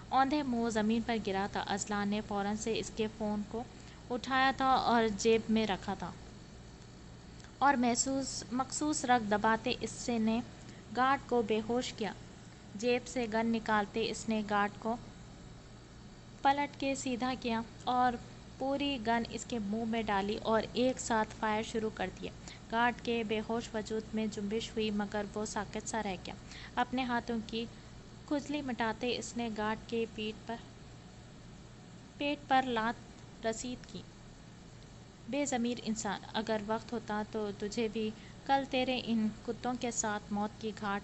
اوندھے منہ زمین پر گرا تھا۔ اذلان نے فوراً سے اس کے فون کو اٹھایا تھا اور جیب میں رکھا تھا اور مخصوص رگ دباتے اس نے گارڈ کو بے ہوش کیا۔ جیب سے گن نکالتے اس نے گارڈ کو پلٹ کے سیدھا کیا اور پوری گن اس کے منہ میں ڈالی اور ایک ساتھ فائر شروع کر دیے۔ گارڈ کے بے ہوش وجود میں جنبش ہوئی مگر وہ ساکت سا رہ گیا۔ اپنے ہاتھوں کی کھجلی مٹاتے اس نے گارڈ کے پیٹ پر لات رسید کی۔ بے ضمیر انسان، اگر وقت ہوتا تو تجھے بھی کل تیرے ان کتوں کے ساتھ موت کی گھاٹ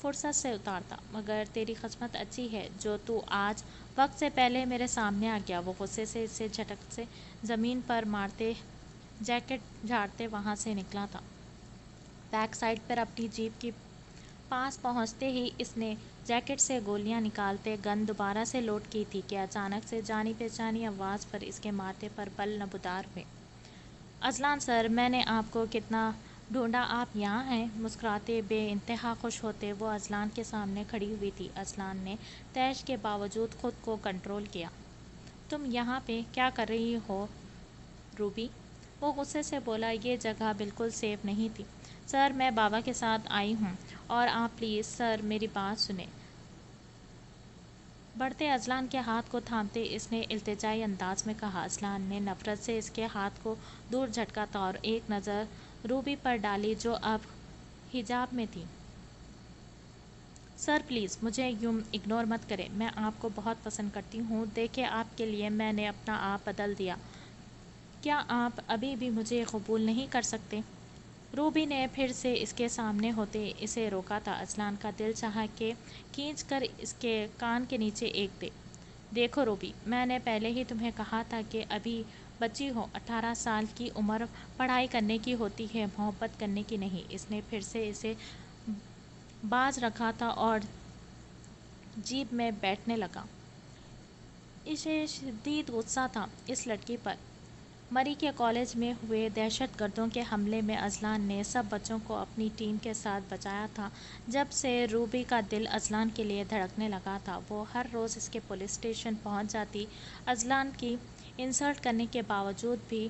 فرصت سے اتارتا، مگر تیری قسمت اچھی ہے جو تو آج وقت سے پہلے میرے سامنے آ گیا۔ وہ غصے سے اسے جھٹک سے زمین پر مارتے جیکٹ جھاڑتے وہاں سے نکلا تھا۔ بیک سائڈ پر اپنی جیپ کے پاس پہنچتے ہی اس نے جیکٹ سے گولیاں نکالتے گن دوبارہ سے لوڈ کی تھی کہ اچانک سے جانی پہچانی آواز پر اس کے ماتھے پر بل نمودار ہوئے۔ اذلان سر، میں نے آپ کو کتنا ڈھونڈا، آپ یہاں ہیں۔ مسکراتے بے انتہا خوش ہوتے وہ اذلان کے سامنے کھڑی ہوئی تھی۔ اذلان نے طیش کے باوجود خود کو کنٹرول کیا۔ تم یہاں پہ کیا کر رہی ہو روبی؟ وہ غصے سے بولا۔ یہ جگہ بالکل سیف نہیں تھی سر، میں بابا کے ساتھ آئی ہوں اور آپ پلیز سر میری بات سنیں۔ بڑھتے اذلان کے ہاتھ کو تھامتے اس نے التجائی انداز میں کہا۔ اذلان نے نفرت سے اس کے ہاتھ کو دور جھٹکا تھا اور ایک نظر روبی پر ڈالی جو اب حجاب میں تھی۔ سر پلیز مجھے یوں اگنور مت کریں، میں آپ کو بہت پسند کرتی ہوں۔ دیکھیں آپ کے لیے میں نے اپنا آپ بدل دیا، کیا آپ ابھی بھی مجھے قبول نہیں کر سکتے؟ روبی نے پھر سے اس کے سامنے ہوتے اسے روکا تھا۔ اذلان کا دل چاہا کہ کھینچ کر اس کے کان کے نیچے ایک دے۔ دیکھو روبی، میں نے پہلے ہی تمہیں کہا تھا کہ ابھی بچی ہو، 18 سال کی عمر پڑھائی کرنے کی ہوتی ہے، محبت کرنے کی نہیں۔ اس نے پھر سے اسے باز رکھا تھا اور جیپ میں بیٹھنے لگا۔ اسے شدید غصہ تھا اس لڑکی پر۔ مری کے کالج میں ہوئے دہشت گردوں کے حملے میں اذلان نے سب بچوں کو اپنی ٹیم کے ساتھ بچایا تھا۔ جب سے روبی کا دل اذلان کے لیے دھڑکنے لگا تھا، وہ ہر روز اس کے پولیس اسٹیشن پہنچ جاتی، اذلان کی انسلٹ کرنے کے باوجود بھی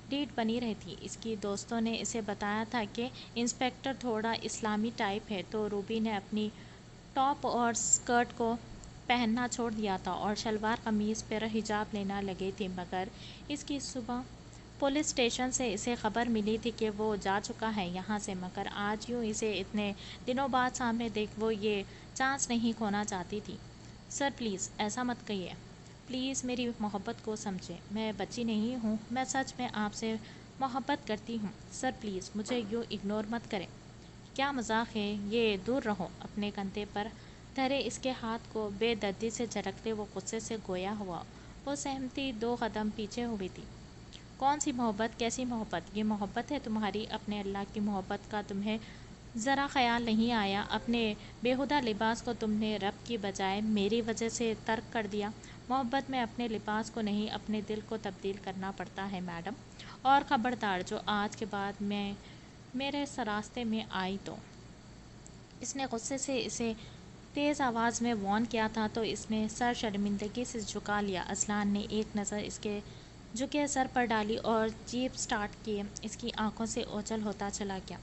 ڈھیٹ بنی رہتی۔ اس کی دوستوں نے اسے بتایا تھا کہ انسپکٹر تھوڑا اسلامی ٹائپ ہے، تو روبی نے اپنی ٹاپ اور اسکرٹ کو پہننا چھوڑ دیا تھا اور شلوار قمیض پر حجاب لینا لگی تھی۔ مگر اس کی صبح پولیس اسٹیشن سے اسے خبر ملی تھی کہ وہ جا چکا ہے یہاں سے، مگر آج یوں اسے اتنے دنوں بعد سامنے دیکھ وہ یہ چانس نہیں کھونا چاہتی تھی۔ سر پلیز ایسا مت کہیے، پلیز میری محبت کو سمجھیں، میں بچی نہیں ہوں، میں سچ میں آپ سے محبت کرتی ہوں۔ سر پلیز مجھے یوں اگنور مت کریں۔ کیا مذاق ہے یہ، دور رہو۔ اپنے کندھے پر دھرے اس کے ہاتھ کو بے دردی سے جھٹکتے وہ غصے سے گویا ہوا۔ وہ سہمتی 2 قدم پیچھے ہوئی تھی۔ کون سی محبت، کیسی محبت؟ یہ محبت ہے تمہاری؟ اپنے اللہ کی محبت کا تمہیں ذرا خیال نہیں آیا؟ اپنے بیہودہ لباس کو تم نے رب کی بجائے میری وجہ سے ترک کر دیا۔ محبت میں اپنے لباس کو نہیں اپنے دل کو تبدیل کرنا پڑتا ہے میڈم، اور خبردار جو آج کے بعد میرے راستے میں آئی تو۔ اس نے غصے سے اسے تیز آواز میں وارن کیا تھا تو اس نے سر شرمندگی سے جھکا لیا۔ اذلان نے ایک نظر اس کے جھکے سر پر ڈالی اور جیپ سٹارٹ کیے اس کی آنکھوں سے اوجھل ہوتا چلا گیا۔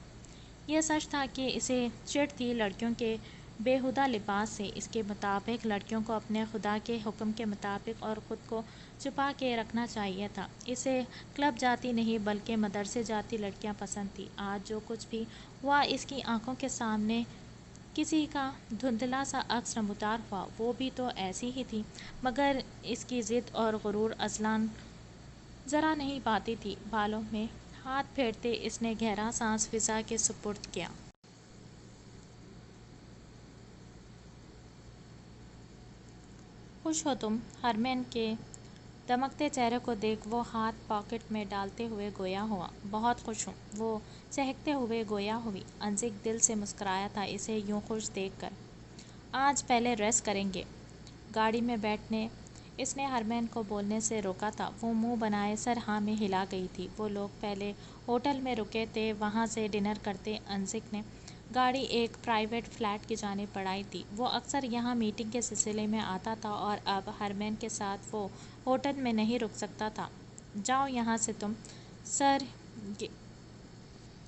یہ سچ تھا کہ اسے چڑ تھی لڑکیوں کے بیہودہ لباس سے۔ اس کے مطابق لڑکیوں کو اپنے خدا کے حکم کے مطابق اور خود کو چھپا کے رکھنا چاہیے تھا۔ اسے کلب جاتی نہیں بلکہ مدرسے جاتی لڑکیاں پسند تھیں۔ آج جو کچھ بھی ہوا اس کی آنکھوں کے سامنے کسی کا دھندلا سا عکس نمودار ہوا، وہ بھی تو ایسی ہی تھی، مگر اس کی ضد اور غرور اذلان ذرا نہیں پاتی تھی۔ بالوں میں ہاتھ پھیرتے اس نے گہرا سانس فضا کے سپرد کیا۔ خوش ہو تم؟ ہرمین کے دمکتے چہرے کو دیکھ وہ ہاتھ پاکٹ میں ڈالتے ہوئے گویا ہوا، بہت خوش ہوں، وہ چہکتے ہوئے گویا ہوئی۔ انزک دل سے مسکرایا تھا اسے یوں خوش دیکھ کر۔ آج پہلے ریسٹ کریں گے۔ گاڑی میں بیٹھنے اس نے ہرمین کو بولنے سے روکا تھا۔ وہ منہ بنائے سر ہاں میں ہلا گئی تھی۔ وہ لوگ پہلے ہوٹل میں رکے تھے، وہاں سے ڈنر کرتے۔ انزک نے گاڑی ایک پرائیویٹ فلیٹ کی جانب بڑھائی تھی۔ وہ اکثر یہاں میٹنگ کے سلسلے میں آتا تھا اور اب ہرمین کے ساتھ وہ ہوٹل میں نہیں رک سکتا تھا۔ جاؤ یہاں سے تم۔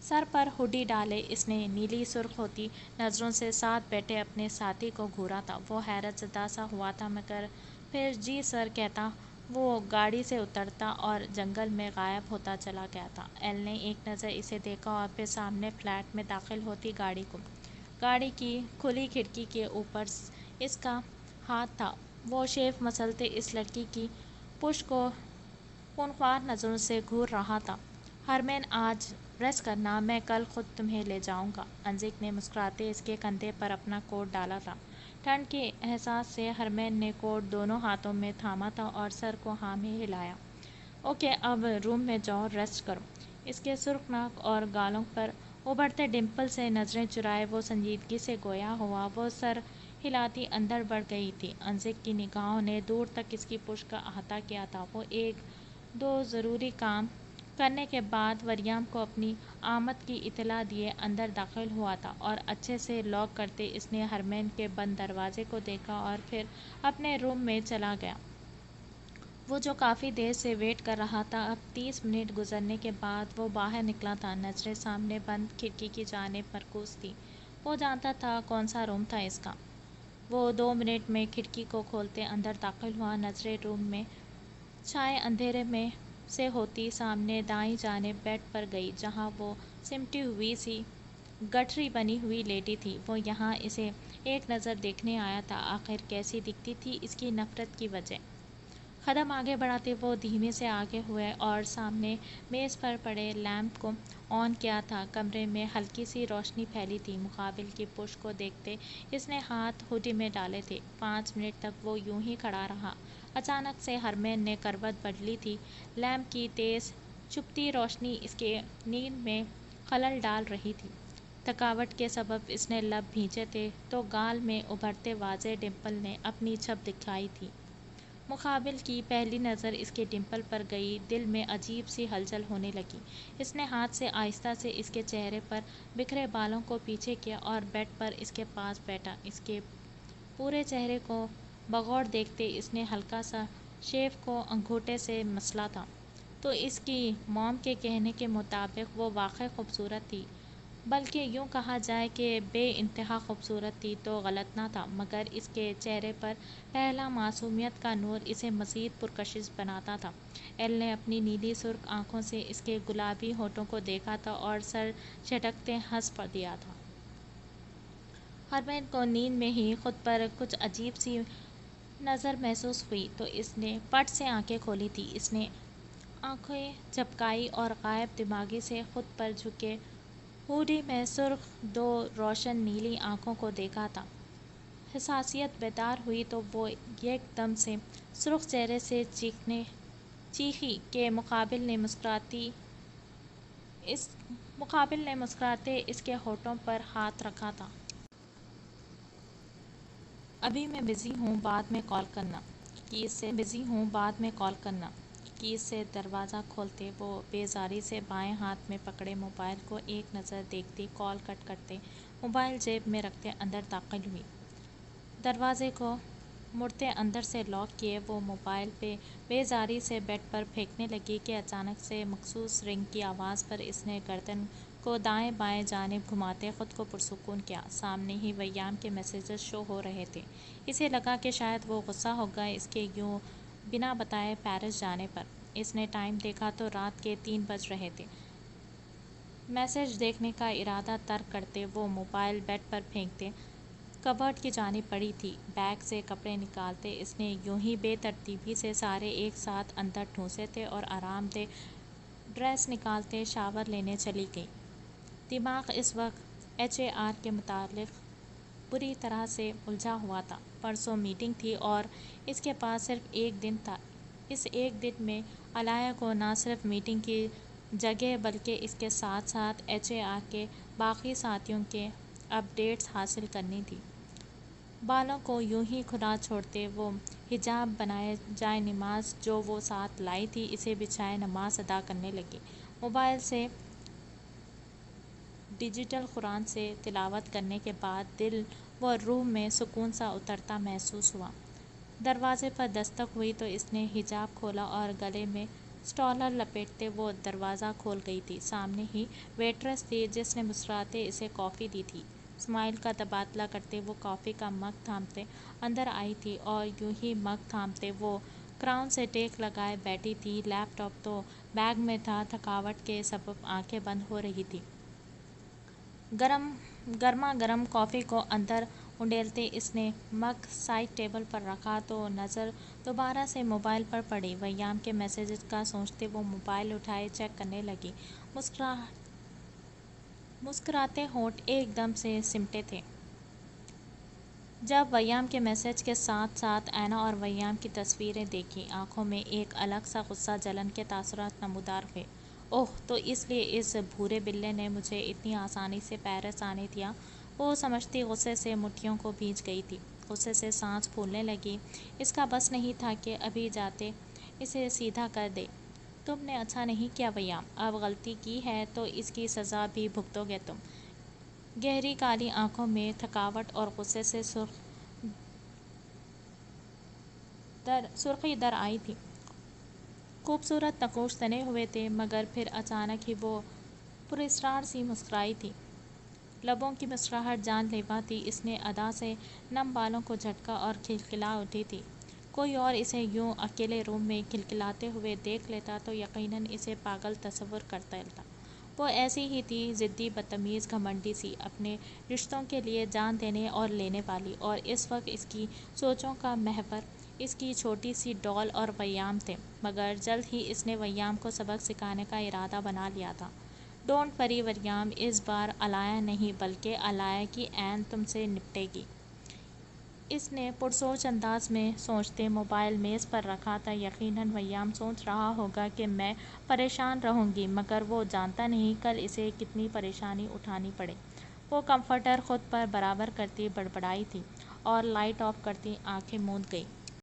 سر پر ہوڈی ڈالے اس نے نیلی سرخ ہوتی نظروں سے ساتھ بیٹھے اپنے ساتھی کو گھورا تھا۔ وہ حیرت زدہ سا ہوا تھا مگر پھر جی سر کہتا۔ وہ گاڑی سے اترتا اور جنگل میں غائب ہوتا چلا گیا تھا۔ ایل نے ایک نظر اسے دیکھا اور پھر سامنے فلیٹ میں داخل ہوتی گاڑی کو۔ گاڑی کی کھلی کھڑکی کے اوپر اس کا ہاتھ تھا۔ وہ شیف مسلتے اس لڑکی کی پشت کو خونخوار نظروں سے گھور رہا تھا۔ ہرمین آج ریسٹ کرنا، میں کل خود تمہیں لے جاؤں گا۔ انزک نے مسکراتے اس کے کندھے پر اپنا کوٹ ڈالا تھا۔ ٹھنڈ کے احساس سے ہرمین نے کوٹ دونوں ہاتھوں میں تھاما تھا اور سر کو ہاں میں ہلایا۔ اوکے اب روم میں جاؤ، ریسٹ کرو۔ اس کے سرخ ناک اور گالوں پر ابھرتے ڈمپل سے نظریں چرائے وہ سنجیدگی سے گویا ہوا۔ وہ سر ہلاتی اندر بڑھ گئی تھی۔ انزک کی نگاہوں نے دور تک اس کی پشت کا احاطہ کیا تھا۔ وہ ایک دو ضروری کام کرنے کے بعد وریم کو اپنی آمد کی اطلاع دیے اندر داخل ہوا تھا اور اچھے سے لاک کرتے اس نے ہرمین کے بند دروازے کو دیکھا اور پھر اپنے روم میں چلا گیا۔ وہ جو کافی دیر سے ویٹ کر رہا تھا، اب 30 منٹ گزرنے کے بعد وہ باہر نکلا تھا۔ نظریں سامنے بند کھڑکی کی جانب مرکوز تھیں۔ وہ جانتا تھا کون سا روم تھا اس کا۔ وہ 2 منٹ میں کھڑکی کو کھولتے اندر داخل ہوا۔ نظریں روم میں چھائے اندھیرے میں سے ہوتی سامنے دائیں جانب بیڈ پر گئی جہاں وہ سمٹی ہوئی سی گٹھری بنی ہوئی لیٹی تھی۔ وہ یہاں اسے ایک نظر دیکھنے آیا تھا۔ آخر کیسی دکھتی تھی اس کی نفرت کی وجہ۔ قدم آگے بڑھاتے وہ دھیمے سے آگے ہوئے اور سامنے میز پر پڑے لیمپ کو آن کیا تھا۔ کمرے میں ہلکی سی روشنی پھیلی تھی۔ مقابل کی پشت کو دیکھتے اس نے ہاتھ ہوڈی میں ڈالے تھے۔ 5 منٹ تک وہ یوں ہی کھڑا رہا۔ اچانک سے ہرمین نے کروٹ بدلی تھی۔ لیمپ کی تیز چبھتی روشنی اس کے نیند میں خلل ڈال رہی تھی۔ تھکاوٹ کے سبب اس نے لب بھینچے تھے تو گال میں ابھرتے واضح ڈمپل نے اپنی چھب دکھائی تھی۔ مقابل کی پہلی نظر اس کے ڈمپل پر گئی، دل میں عجیب سی ہلچل ہونے لگی۔ اس نے ہاتھ سے آہستہ سے اس کے چہرے پر بکھرے بالوں کو پیچھے کیا اور بیڈ پر اس کے پاس بیٹھا۔ اس کے پورے چہرے کو بغور دیکھتے اس نے ہلکا سا شیو کو انگوٹھے سے مسلا تھا۔ تو اس کی موم کے کہنے کے مطابق وہ واقعی خوبصورت تھی، بلکہ یوں کہا جائے کہ بے انتہا خوبصورت تھی تو غلط نہ تھا، مگر اس کے چہرے پر پہلا معصومیت کا نور اسے مزید پرکشش بناتا تھا۔ ایل نے اپنی نیلی سرخ آنکھوں سے اس کے گلابی ہونٹوں کو دیکھا تھا اور سر جھٹکتے ہنس دیا تھا۔ ہرمین کو نیند میں ہی خود پر کچھ عجیب سی نظر محسوس ہوئی تو اس نے پٹ سے آنکھیں کھولی تھیں۔ اس نے آنکھیں جھپکائی اور غائب دماغی سے خود پر جھکے ہوڈی میں سرخ دو روشن نیلی آنکھوں کو دیکھا تھا۔ حساسیت بیدار ہوئی تو وہ یک دم سے سرخ چہرے سے چیخی کہ مقابل نے مسکراتے اس کے ہونٹوں پر ہاتھ رکھا تھا۔ ابھی میں بزی ہوں، بعد میں کال کرنا۔ کیز سے دروازہ کھولتے وہ بیزاری سے بائیں ہاتھ میں پکڑے موبائل کو ایک نظر دیکھتی کال کٹ کرتے موبائل جیب میں رکھتے اندر داخل ہوئی۔ دروازے کو مڑتے اندر سے لاک کیے وہ موبائل پہ بیزاری سے بیڈ پر پھینکنے لگی کہ اچانک سے مخصوص رنگ کی آواز پر اس نے گردن کو دائیں بائیں جانب گھماتے خود کو پرسکون کیا۔ سامنے ہی وریم کے میسیجز شو ہو رہے تھے۔ اسے لگا کہ شاید وہ غصہ ہوگا اس کے یوں بنا بتائے پیرس جانے پر۔ اس نے ٹائم دیکھا تو رات کے 3 بج رہے تھے۔ میسیج دیکھنے کا ارادہ ترک کرتے وہ موبائل بیڈ پر پھینکتے کبرڈ کی جانب بڑھی تھی۔ بیگ سے کپڑے نکالتے اس نے یوں ہی بے ترتیبی سے سارے ایک ساتھ اندر ٹھونسے تھے اور آرام دہ ڈریس نکالتے شاور لینے چلی گئی۔ دماغ اس وقت HR کے متعلق بری طرح سے الجھا ہوا تھا۔ پرسوں میٹنگ تھی اور اس کے پاس صرف ایک دن تھا۔ اس ایک دن میں علایا کو نہ صرف میٹنگ کی جگہ بلکہ اس کے ساتھ ساتھ HR کے باقی ساتھیوں کے اپڈیٹس حاصل کرنی تھی۔ بالوں کو یوں ہی کھلا چھوڑتے وہ حجاب بنائے جائے نماز جو وہ ساتھ لائی تھی اسے بچھائے نماز ادا کرنے لگی۔ موبائل سے ڈیجیٹل قرآن سے تلاوت کرنے کے بعد دل و روح میں سکون سا اترتا محسوس ہوا۔ دروازے پر دستک ہوئی تو اس نے حجاب کھولا اور گلے میں اسٹالر لپیٹتے وہ دروازہ کھول گئی تھی۔ سامنے ہی ویٹرس تھی جس نے مسکراتے اسے کافی دی تھی۔ اسمائل کا تبادلہ کرتے وہ کافی کا مگ تھامتے اندر آئی تھی اور یوں ہی مگ تھامتے وہ کراؤن سے ٹیک لگائے بیٹھی تھی۔ لیپ ٹاپ تو بیگ میں تھا، تھکاوٹ کے سبب آنکھیں بند ہو رہی تھیں۔ گرما گرم کافی کو اندر انڈیلتے اس نے مگ سائڈ ٹیبل پر رکھا تو نظر دوبارہ سے موبائل پر پڑی۔ ویام کے میسیجز کا سوچتے وہ موبائل اٹھائے چیک کرنے لگی۔ مسکراتے ہونٹ ایک دم سے سمٹے تھے جب ویام کے میسیج کے ساتھ ساتھ اینا اور ویام کی تصویریں دیکھیں۔ آنکھوں میں ایک الگ سا غصہ جلن کے تاثرات نمودار ہوئے۔ اوہ، تو اس لیے اس بھورے بلے نے مجھے اتنی آسانی سے پیرس آنے دیا۔ وہ سمجھتی غصے سے مٹھیوں کو بھیج گئی تھی۔ غصے سے سانس پھولنے لگی۔ اس کا بس نہیں تھا کہ ابھی جاتے اسے سیدھا کر دے۔ تم نے اچھا نہیں کیا ویام، اب غلطی کی ہے تو اس کی سزا بھی بھگتو گے تم۔ گہری کالی آنکھوں میں تھکاوٹ اور غصے سے سرخی در آئی تھی۔ خوبصورت نقوش تنے ہوئے تھے مگر پھر اچانک ہی وہ پراسرار سی مسکرائی تھی۔ لبوں کی مسکراہٹ جان لیوا تھی۔ اس نے ادا سے نم بالوں کو جھٹکا اور کھلکھلا اٹھی تھی۔ کوئی اور اسے یوں اکیلے روم میں کھلکھلاتے ہوئے دیکھ لیتا تو یقیناً اسے پاگل تصور کر لیتا۔ وہ ایسی ہی تھی، ضدی، بدتمیز، گھمنڈی سی، اپنے رشتوں کے لیے جان دینے اور لینے والی، اور اس وقت اس کی سوچوں کا محور اس کی چھوٹی سی ڈال اور ویام تھے۔ مگر جلد ہی اس نے ویام کو سبق سکھانے کا ارادہ بنا لیا تھا۔ ڈونٹ وری ویام، اس بار علایا نہیں بلکہ علایا کی این تم سے نپٹے گی۔ اس نے پرسوچ انداز میں سوچتے موبائل میز پر رکھا تھا۔ یقیناً ویام سوچ رہا ہوگا کہ میں پریشان رہوں گی، مگر وہ جانتا نہیں کل اسے کتنی پریشانی اٹھانی پڑے۔ وہ کمفرٹر خود پر برابر کرتی بڑبڑائی تھی اور لائٹ آف کرتی آنکھیں موند گئی۔